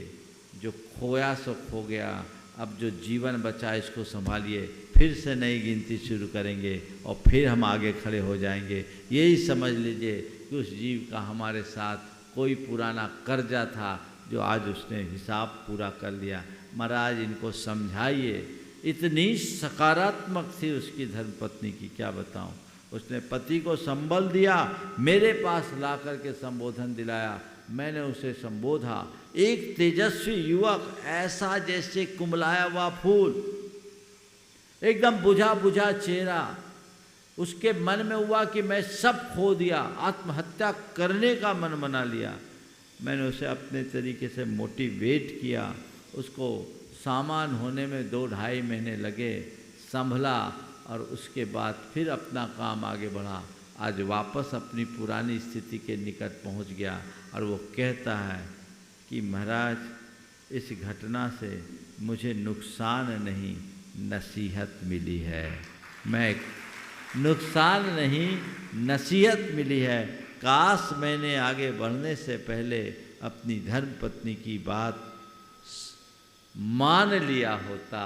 जो खोया सो खो गया, अब जो जीवन बचा इसको संभालिए, फिर से नई गिनती शुरू करेंगे और फिर हम आगे खड़े हो जाएंगे। यही समझ लीजिए कि उस जीव का हमारे साथ कोई पुराना कर्जा था जो आज उसने हिसाब पूरा कर लिया। महाराज इनको समझाइए। इतनी सकारात्मक थी उसकी धर्मपत्नी की, क्या बताऊं। उसने पति को संबल दिया, मेरे पास ला करके संबोधन दिलाया। मैंने उसे संबोधा। एक तेजस्वी युवक, ऐसा जैसे कुमलाया हुआ फूल, एकदम बुझा बुझा चेहरा। उसके मन में हुआ कि मैं सब खो दिया, आत्महत्या करने का मन बना लिया। मैंने उसे अपने तरीके से मोटिवेट किया। उसको सामान होने में 2-2.5 महीने लगे, संभला और उसके बाद फिर अपना काम आगे बढ़ा। आज वापस अपनी पुरानी स्थिति के निकट पहुंच गया और वो कहता है कि महाराज इस घटना से मुझे नुकसान नहीं नसीहत मिली है। मैं नुकसान नहीं नसीहत मिली है। काश मैंने आगे बढ़ने से पहले अपनी धर्मपत्नी की बात मान लिया होता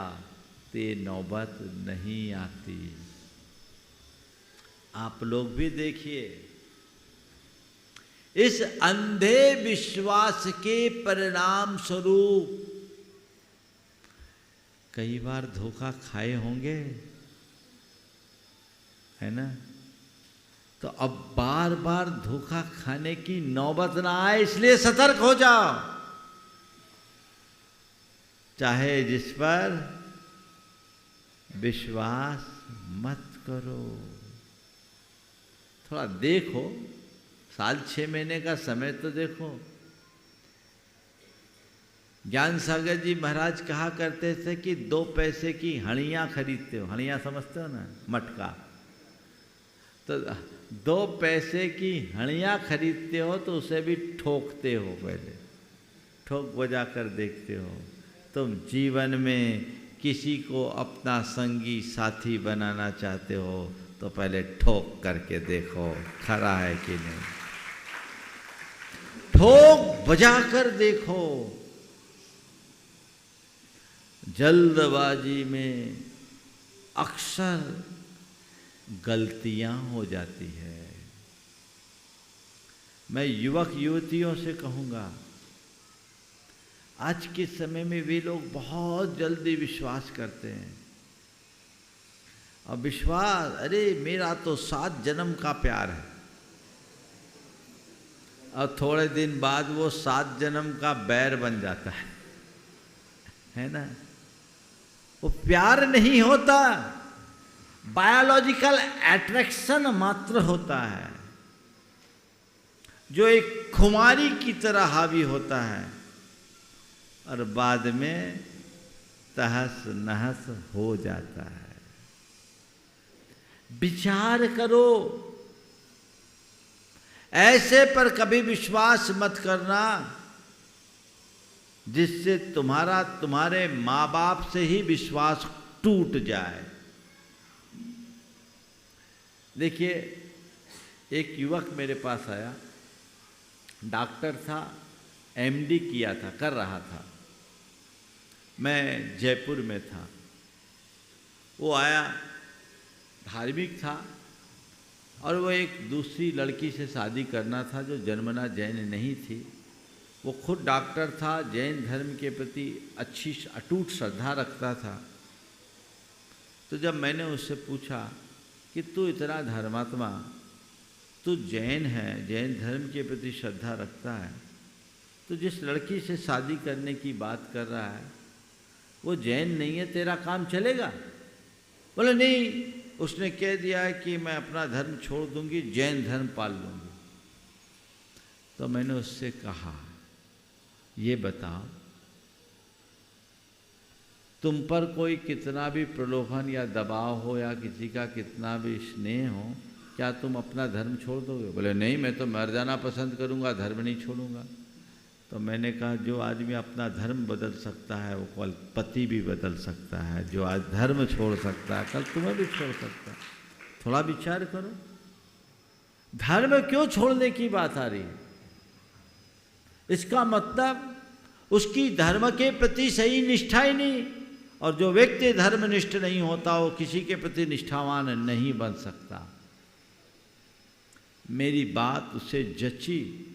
तो ये नौबत नहीं आती। आप लोग भी देखिए, इस अंधे विश्वास के परिणाम स्वरूप कई बार धोखा खाए होंगे, है ना। तो अब बार बार धोखा खाने की नौबत ना आए, इसलिए सतर्क हो जाओ। चाहे जिस पर विश्वास मत करो। थोड़ा देखो, 6 महीने का समय तो देखो। ज्ञान सागर जी महाराज कहा करते थे कि 2 पैसे की हणियाँ खरीदते हो। हणियाँ समझते हो ना, मटका। तो 2 पैसे की हणियाँ खरीदते हो तो उसे भी ठोकते हो, पहले ठोक बजा कर देखते हो। तुम जीवन में किसी को अपना संगी साथी बनाना चाहते हो तो पहले ठोक करके देखो खरा है कि नहीं। ठोक बजा कर देखो। जल्दबाजी में अक्सर गलतियां हो जाती है। मैं युवक युवतियों से कहूँगा, आज के समय में वे लोग बहुत जल्दी विश्वास करते हैं। और विश्वास, अरे मेरा तो 7 जन्म का प्यार है, और थोड़े दिन बाद वो 7 जन्म का बैर बन जाता है ना। वो प्यार नहीं होता, बायोलॉजिकल अट्रैक्शन मात्र होता है, जो एक खुमारी की तरह हावी होता है और बाद में तहस नहस हो जाता है। विचार करो, ऐसे पर कभी विश्वास मत करना जिससे तुम्हारे माँ बाप से ही विश्वास टूट जाए। देखिए, एक युवक मेरे पास आया, डॉक्टर था, एमडी किया था, कर रहा था। मैं जयपुर में था। वो आया, धार्मिक था और वो एक दूसरी लड़की से शादी करना था जो जन्मना जैन नहीं थी। वो खुद डॉक्टर था, जैन धर्म के प्रति अच्छी अटूट श्रद्धा रखता था। तो जब मैंने उससे पूछा कि तू इतना धर्मात्मा, तू जैन है, जैन धर्म के प्रति श्रद्धा रखता है, तो जिस लड़की से शादी करने की बात कर रहा है वो जैन नहीं है, तेरा काम चलेगा? बोले नहीं, उसने कह दिया है कि मैं अपना धर्म छोड़ दूंगी, जैन धर्म पाल लूंगी। तो मैंने उससे कहा, ये बताओ, तुम पर कोई कितना भी प्रलोभन या दबाव हो या किसी का कितना भी स्नेह हो, क्या तुम अपना धर्म छोड़ दोगे? बोले नहीं, मैं तो मर जाना पसंद करूंगा, धर्म नहीं छोड़ूंगा। तो मैंने कहा, जो आदमी अपना धर्म बदल सकता है वो कल पति भी बदल सकता है। जो आज धर्म छोड़ सकता है कल तुम्हें भी छोड़ सकता है। थोड़ा विचार करो, धर्म क्यों छोड़ने की बात आ रही है? इसका मतलब उसकी धर्म के प्रति सही निष्ठा ही नहीं। और जो व्यक्ति धर्मनिष्ठ नहीं होता वो किसी के प्रति निष्ठावान नहीं बन सकता। मेरी बात उसे जची।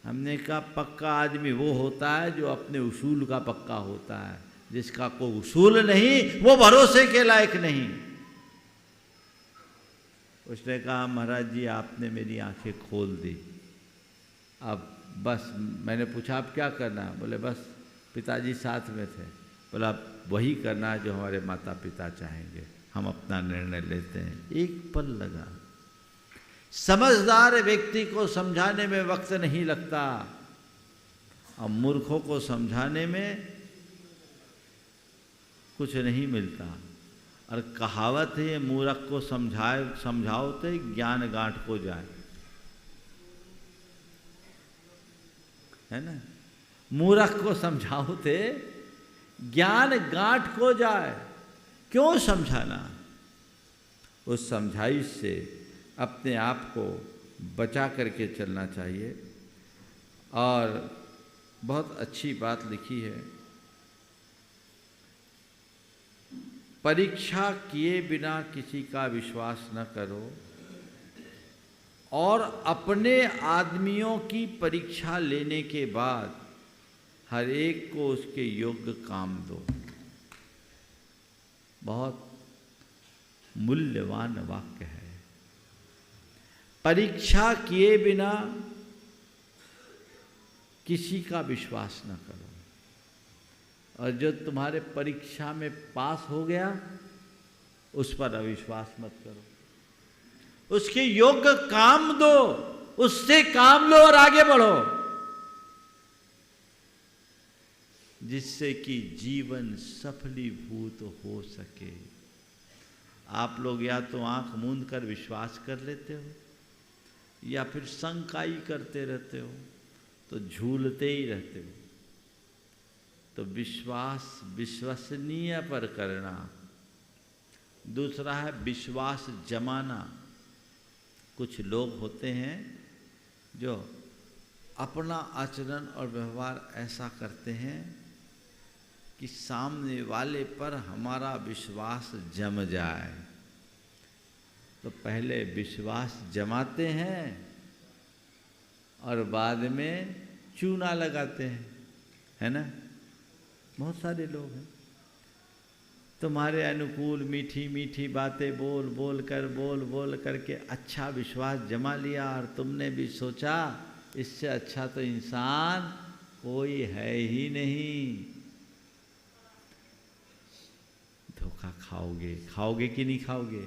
हमने कहा, पक्का आदमी वो होता है जो अपने उसूल का पक्का होता है, जिसका कोई उसूल नहीं वो भरोसे के लायक नहीं। उसने कहा, महाराज जी आपने मेरी आंखें खोल दी, अब बस। मैंने पूछा, आप क्या करना है? बोले बस पिताजी साथ में थे। बोला, वही करना है जो हमारे माता पिता चाहेंगे, हम अपना निर्णय लेते हैं। एक पल लगा। समझदार व्यक्ति को समझाने में वक्त नहीं लगता, और मूर्खों को समझाने में कुछ नहीं मिलता। और कहावत है, मूर्ख को समझाओ तो ज्ञान गांठ को जाए, है ना? मूर्ख को समझाओ तो ज्ञान गांठ को जाए। क्यों समझाना? उस समझाइश से अपने आप को बचा करके चलना चाहिए। और बहुत अच्छी बात लिखी है, परीक्षा किए बिना किसी का विश्वास न करो, और अपने आदमियों की परीक्षा लेने के बाद हर एक को उसके योग्य काम दो। बहुत मूल्यवान वाक्य है। परीक्षा किए बिना किसी का विश्वास न करो, और जो तुम्हारे परीक्षा में पास हो गया उस पर अविश्वास मत करो। उसके योग्य काम दो, उससे काम लो और आगे बढ़ो, जिससे कि जीवन सफलीभूत हो सके। आप लोग या तो आंख मूंद कर विश्वास कर लेते हो, या फिर शंकाई करते रहते हो, तो झूलते ही रहते हो। तो विश्वास विश्वसनीय पर करना। दूसरा है विश्वास जमाना। कुछ लोग होते हैं जो अपना आचरण और व्यवहार ऐसा करते हैं कि सामने वाले पर हमारा विश्वास जम जाए। तो पहले विश्वास जमाते हैं और बाद में चूना लगाते हैं, है ना? बहुत सारे लोग हैं, तुम्हारे अनुकूल मीठी मीठी बातें बोल बोल करके अच्छा विश्वास जमा लिया, और तुमने भी सोचा इससे अच्छा तो इंसान कोई है ही नहीं। धोखा खाओगे कि नहीं खाओगे?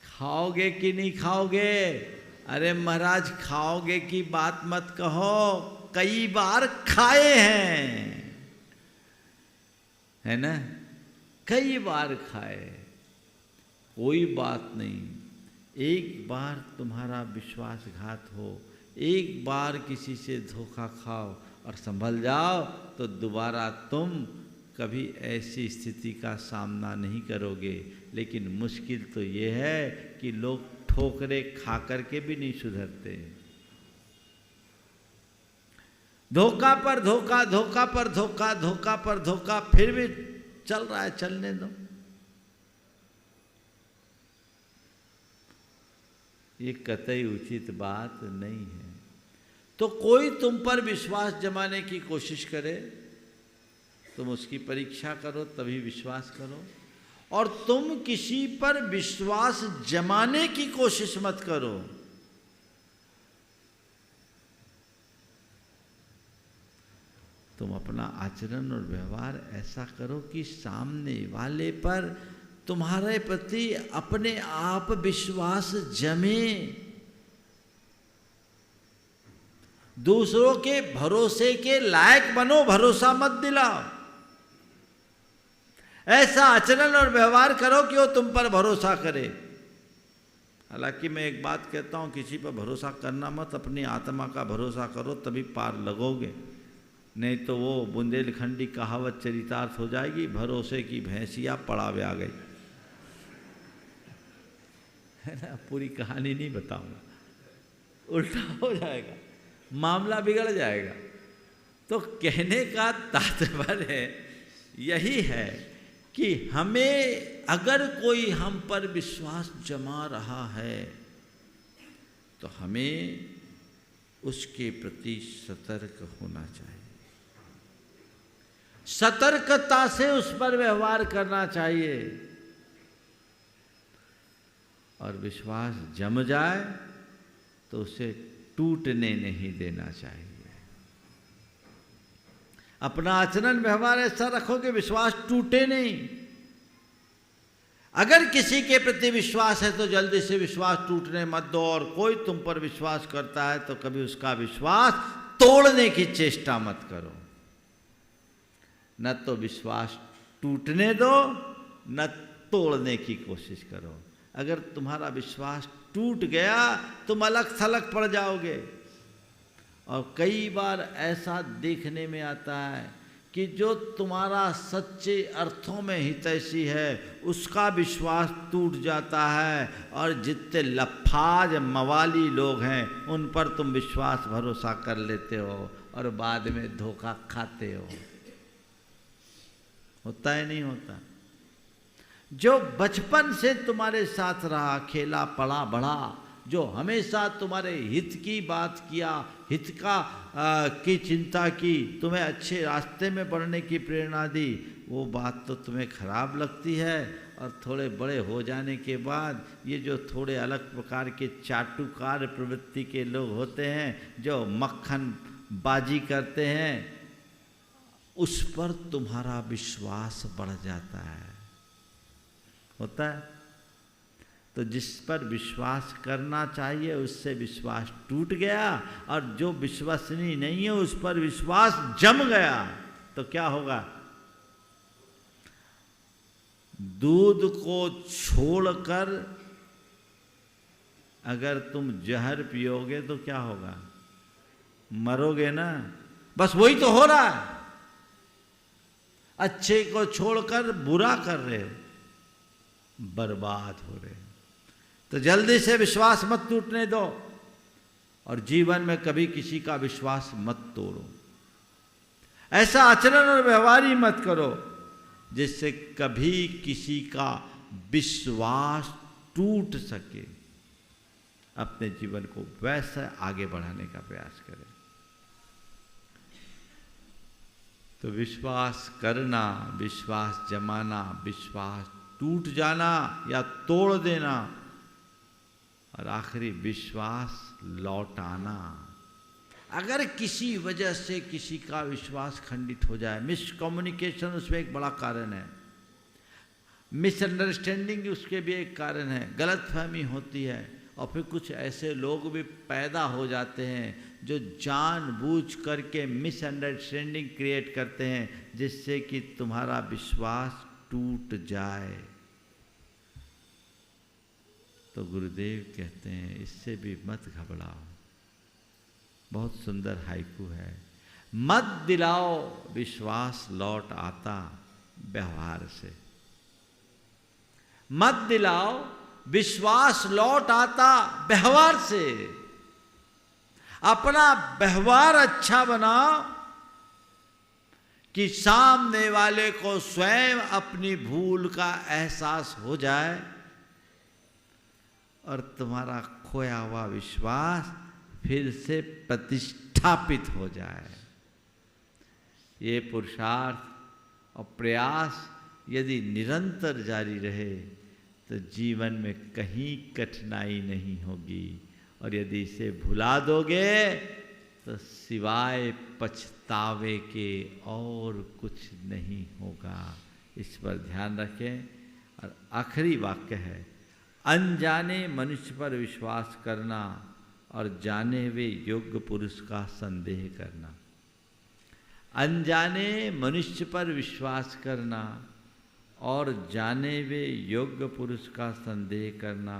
खाओगे कि नहीं खाओगे? अरे महाराज, खाओगे की बात मत कहो, कई बार खाए हैं, है ना? कई बार खाए, कोई बात नहीं। एक बार तुम्हारा विश्वासघात हो, एक बार किसी से धोखा खाओ और संभल जाओ, तो दोबारा तुम कभी ऐसी स्थिति का सामना नहीं करोगे। लेकिन मुश्किल तो ये है कि लोग ठोकरे खा करके भी नहीं सुधरते। धोखा पर धोखा, धोखा पर धोखा, धोखा पर धोखा, फिर भी चल रहा है, चलने दो। ये कतई उचित बात नहीं है। तो कोई तुम पर विश्वास जमाने की कोशिश करे, तुम उसकी परीक्षा करो तभी विश्वास करो, और तुम किसी पर विश्वास जमाने की कोशिश मत करो। तुम अपना आचरण और व्यवहार ऐसा करो कि सामने वाले पर तुम्हारे प्रति अपने आप विश्वास जमे। दूसरों के भरोसे के लायक बनो, भरोसा मत दिलाओ। ऐसा आचरण और व्यवहार करो कि वो तुम पर भरोसा करे। हालांकि मैं एक बात कहता हूं, किसी पर भरोसा करना मत, अपनी आत्मा का भरोसा करो तभी पार लगोगे, नहीं तो वो बुंदेलखंडी कहावत चरितार्थ हो जाएगी, भरोसे की भैंसिया पड़ावे आ गई, है ना। पूरी कहानी नहीं बताऊंगा, उल्टा हो जाएगा, मामला बिगड़ जाएगा। तो कहने का तात्पर्य यही है कि हमें अगर कोई हम पर विश्वास जमा रहा है तो हमें उसके प्रति सतर्क होना चाहिए, सतर्कता से उस पर व्यवहार करना चाहिए। और विश्वास जम जाए तो उसे टूटने नहीं देना चाहिए। अपना आचरण व्यवहार ऐसा रखो कि विश्वास टूटे नहीं। अगर किसी के प्रति विश्वास है तो जल्दी से विश्वास टूटने मत दो, और कोई तुम पर विश्वास करता है तो कभी उसका विश्वास तोड़ने की चेष्टा मत करो। न तो विश्वास टूटने दो, न तोड़ने की कोशिश करो। अगर तुम्हारा विश्वास टूट गया तुम अलग थलग पड़ जाओगे। और कई बार ऐसा देखने में आता है कि जो तुम्हारा सच्चे अर्थों में हितैषी है उसका विश्वास टूट जाता है, और जितने लफाज मवाली लोग हैं उन पर तुम विश्वास भरोसा कर लेते हो और बाद में धोखा खाते हो। होता है नहीं होता? जो बचपन से तुम्हारे साथ रहा, खेला पला बढ़ा, जो हमेशा तुम्हारे हित की बात किया, हित की चिंता की, तुम्हें अच्छे रास्ते में बढ़ने की प्रेरणा दी, वो बात तो तुम्हें खराब लगती है। और थोड़े बड़े हो जाने के बाद ये जो थोड़े अलग प्रकार के चाटुकार प्रवृत्ति के लोग होते हैं, जो मक्खन बाजी करते हैं, उस पर तुम्हारा विश्वास बढ़ जाता है। होता है? तो जिस पर विश्वास करना चाहिए उससे विश्वास टूट गया, और जो विश्वसनीय नहीं है उस पर विश्वास जम गया, तो क्या होगा? दूध को छोड़कर अगर तुम जहर पियोगे तो क्या होगा? मरोगे ना। बस वही तो हो रहा है। अच्छे को छोड़कर बुरा कर रहे हो, बर्बाद हो रहे। तो जल्दी से विश्वास मत टूटने दो, और जीवन में कभी किसी का विश्वास मत तोड़ो। ऐसा आचरण और व्यवहार ही मत करो जिससे कभी किसी का विश्वास टूट सके। अपने जीवन को वैसे आगे बढ़ाने का प्रयास करें। तो विश्वास करना, विश्वास जमाना, विश्वास टूट जाना या तोड़ देना, और आखिरी विश्वास लौटाना। अगर किसी वजह से किसी का विश्वास खंडित हो जाए, मिसकम्युनिकेशन उसमें एक बड़ा कारण है, मिसअंडरस्टैंडिंग उसके भी एक कारण है, गलतफहमी होती है, और फिर कुछ ऐसे लोग भी पैदा हो जाते हैं जो जानबूझ करके मिसअंडरस्टैंडिंग क्रिएट करते हैं जिससे कि तुम्हारा विश्वास टूट जाए। तो गुरुदेव कहते हैं इससे भी मत घबराओ। बहुत सुंदर हाइकू है। मत दिलाओ विश्वास लौट आता व्यवहार से। मत दिलाओ विश्वास लौट आता व्यवहार से। अपना व्यवहार अच्छा बनाओ कि सामने वाले को स्वयं अपनी भूल का एहसास हो जाए और तुम्हारा खोया हुआ विश्वास फिर से प्रतिष्ठापित हो जाए। ये पुरुषार्थ और प्रयास यदि निरंतर जारी रहे तो जीवन में कहीं कठिनाई नहीं होगी, और यदि इसे भुला दोगे तो सिवाय पछतावे के और कुछ नहीं होगा। इस पर ध्यान रखें। और आखिरी वाक्य है, अनजाने मनुष्य पर विश्वास करना और जाने हुए योग्य पुरुष का संदेह करना। अनजाने मनुष्य पर विश्वास करना और जाने हुए योग्य पुरुष का संदेह करना,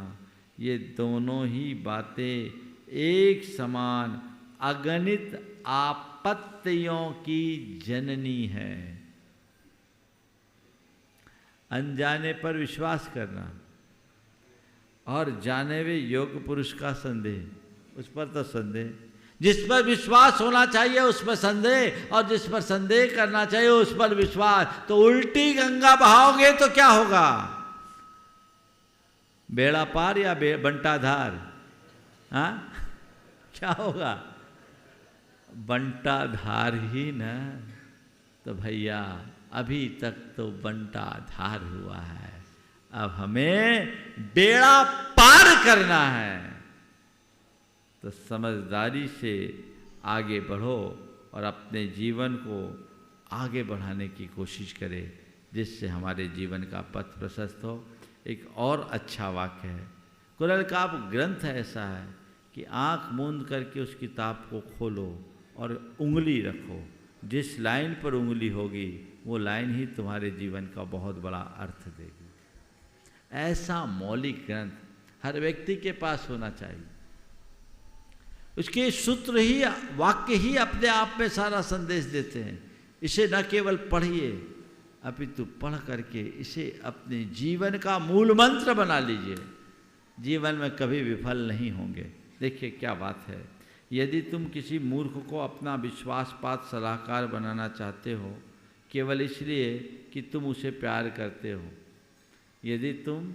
ये दोनों ही बातें एक समान अगणित आपत्तियों की जननी है। अनजाने पर विश्वास करना और जाने हुए योग्य पुरुष का संदेह, उस पर तो संदेह, जिस पर विश्वास होना चाहिए उस पर संदेह, और जिस पर संदेह करना चाहिए उस पर विश्वास। तो उल्टी गंगा बहाओगे तो क्या होगा? बेड़ा पार या बंटाधार? हाँ, क्या होगा? बंटाधार ही ना। तो भैया अभी तक तो बंटाधार हुआ है, अब हमें बेड़ा पार करना है। तो समझदारी से आगे बढ़ो और अपने जीवन को आगे बढ़ाने की कोशिश करें, जिससे हमारे जीवन का पथ प्रशस्त हो। एक और अच्छा वाक्य है, कुरल का ग्रंथ ऐसा है कि आंख मूंद करके उस किताब को खोलो और उंगली रखो, जिस लाइन पर उंगली होगी वो लाइन ही तुम्हारे जीवन का बहुत बड़ा अर्थ देगी। ऐसा मौलिक ग्रंथ हर व्यक्ति के पास होना चाहिए। उसके सूत्र ही, वाक्य ही अपने आप में सारा संदेश देते हैं। इसे न केवल पढ़िए अपितु पढ़ करके इसे अपने जीवन का मूल मंत्र बना लीजिए। जीवन में कभी विफल नहीं होंगे। देखिए क्या बात है, यदि तुम किसी मूर्ख को अपना विश्वासपात सलाहकार बनाना चाहते हो केवल इसलिए कि तुम उसे प्यार करते हो, यदि तुम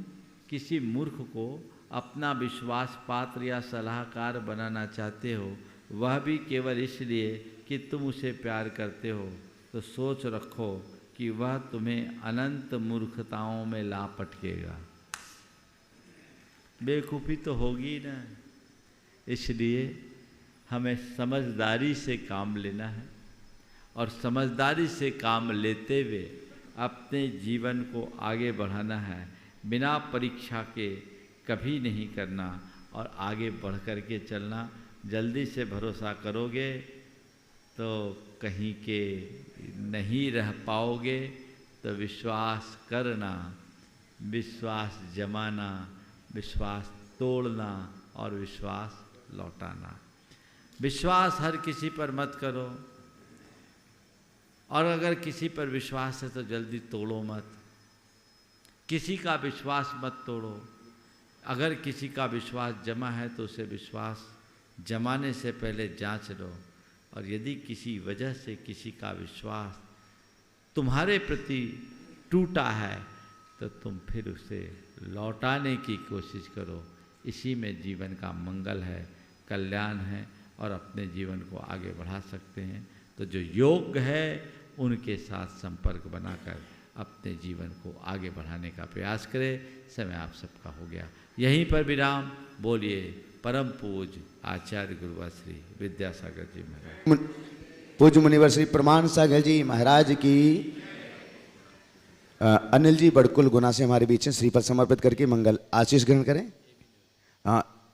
किसी मूर्ख को अपना विश्वास पात्र या सलाहकार बनाना चाहते हो, वह भी केवल इसलिए कि तुम उसे प्यार करते हो, तो सोच रखो कि वह तुम्हें अनंत मूर्खताओं में ला पटकेगा। बेवकूफ़ी तो होगी ना। इसलिए हमें समझदारी से काम लेना है और समझदारी से काम लेते हुए अपने जीवन को आगे बढ़ाना है। बिना परीक्षा के कभी नहीं करना और आगे बढ़ कर के चलना। जल्दी से भरोसा करोगे तो कहीं के नहीं रह पाओगे। तो विश्वास करना, विश्वास जमाना, विश्वास तोड़ना और विश्वास लौटाना। विश्वास हर किसी पर मत करो, और अगर किसी पर विश्वास है तो जल्दी तोड़ो मत। किसी का विश्वास मत तोड़ो। अगर किसी का विश्वास जमा है तो उसे विश्वास जमाने से पहले जांच लो, और यदि किसी वजह से किसी का विश्वास तुम्हारे प्रति टूटा है तो तुम फिर उसे लौटाने की कोशिश करो। इसी में जीवन का मंगल है, कल्याण है, और अपने जीवन को आगे बढ़ा सकते हैं। तो जो योग्य है उनके साथ संपर्क बनाकर अपने जीवन को आगे बढ़ाने का प्रयास करें। समय आप सबका हो गया। यहीं पर विराम। बोलिए परम पूज्य आचार्य गुरुवर श्री विद्यासागर जी महाराज, पूज्य मुनिवर श्री प्रमाण सागर जी महाराज की। अनिल जी बड़कुल गुना से हमारे बीच में श्रीफल समर्पित करके मंगल आशीष ग्रहण करें।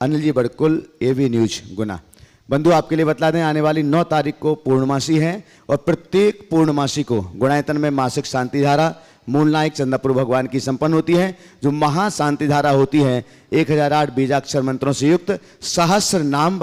अनिल जी बड़कुल, एवी न्यूज गुना। बंधु आपके लिए बतला दें, आने वाली 9 तारीख को पूर्णमासी है और प्रत्येक पूर्णमासी को गुणायतन में मासिक शांति धारा मूल नायक चंदापुर भगवान की संपन्न होती है। जो महाशांति धारा होती है 1008 बीजाक्षर मंत्रों से युक्त सहस्र नाम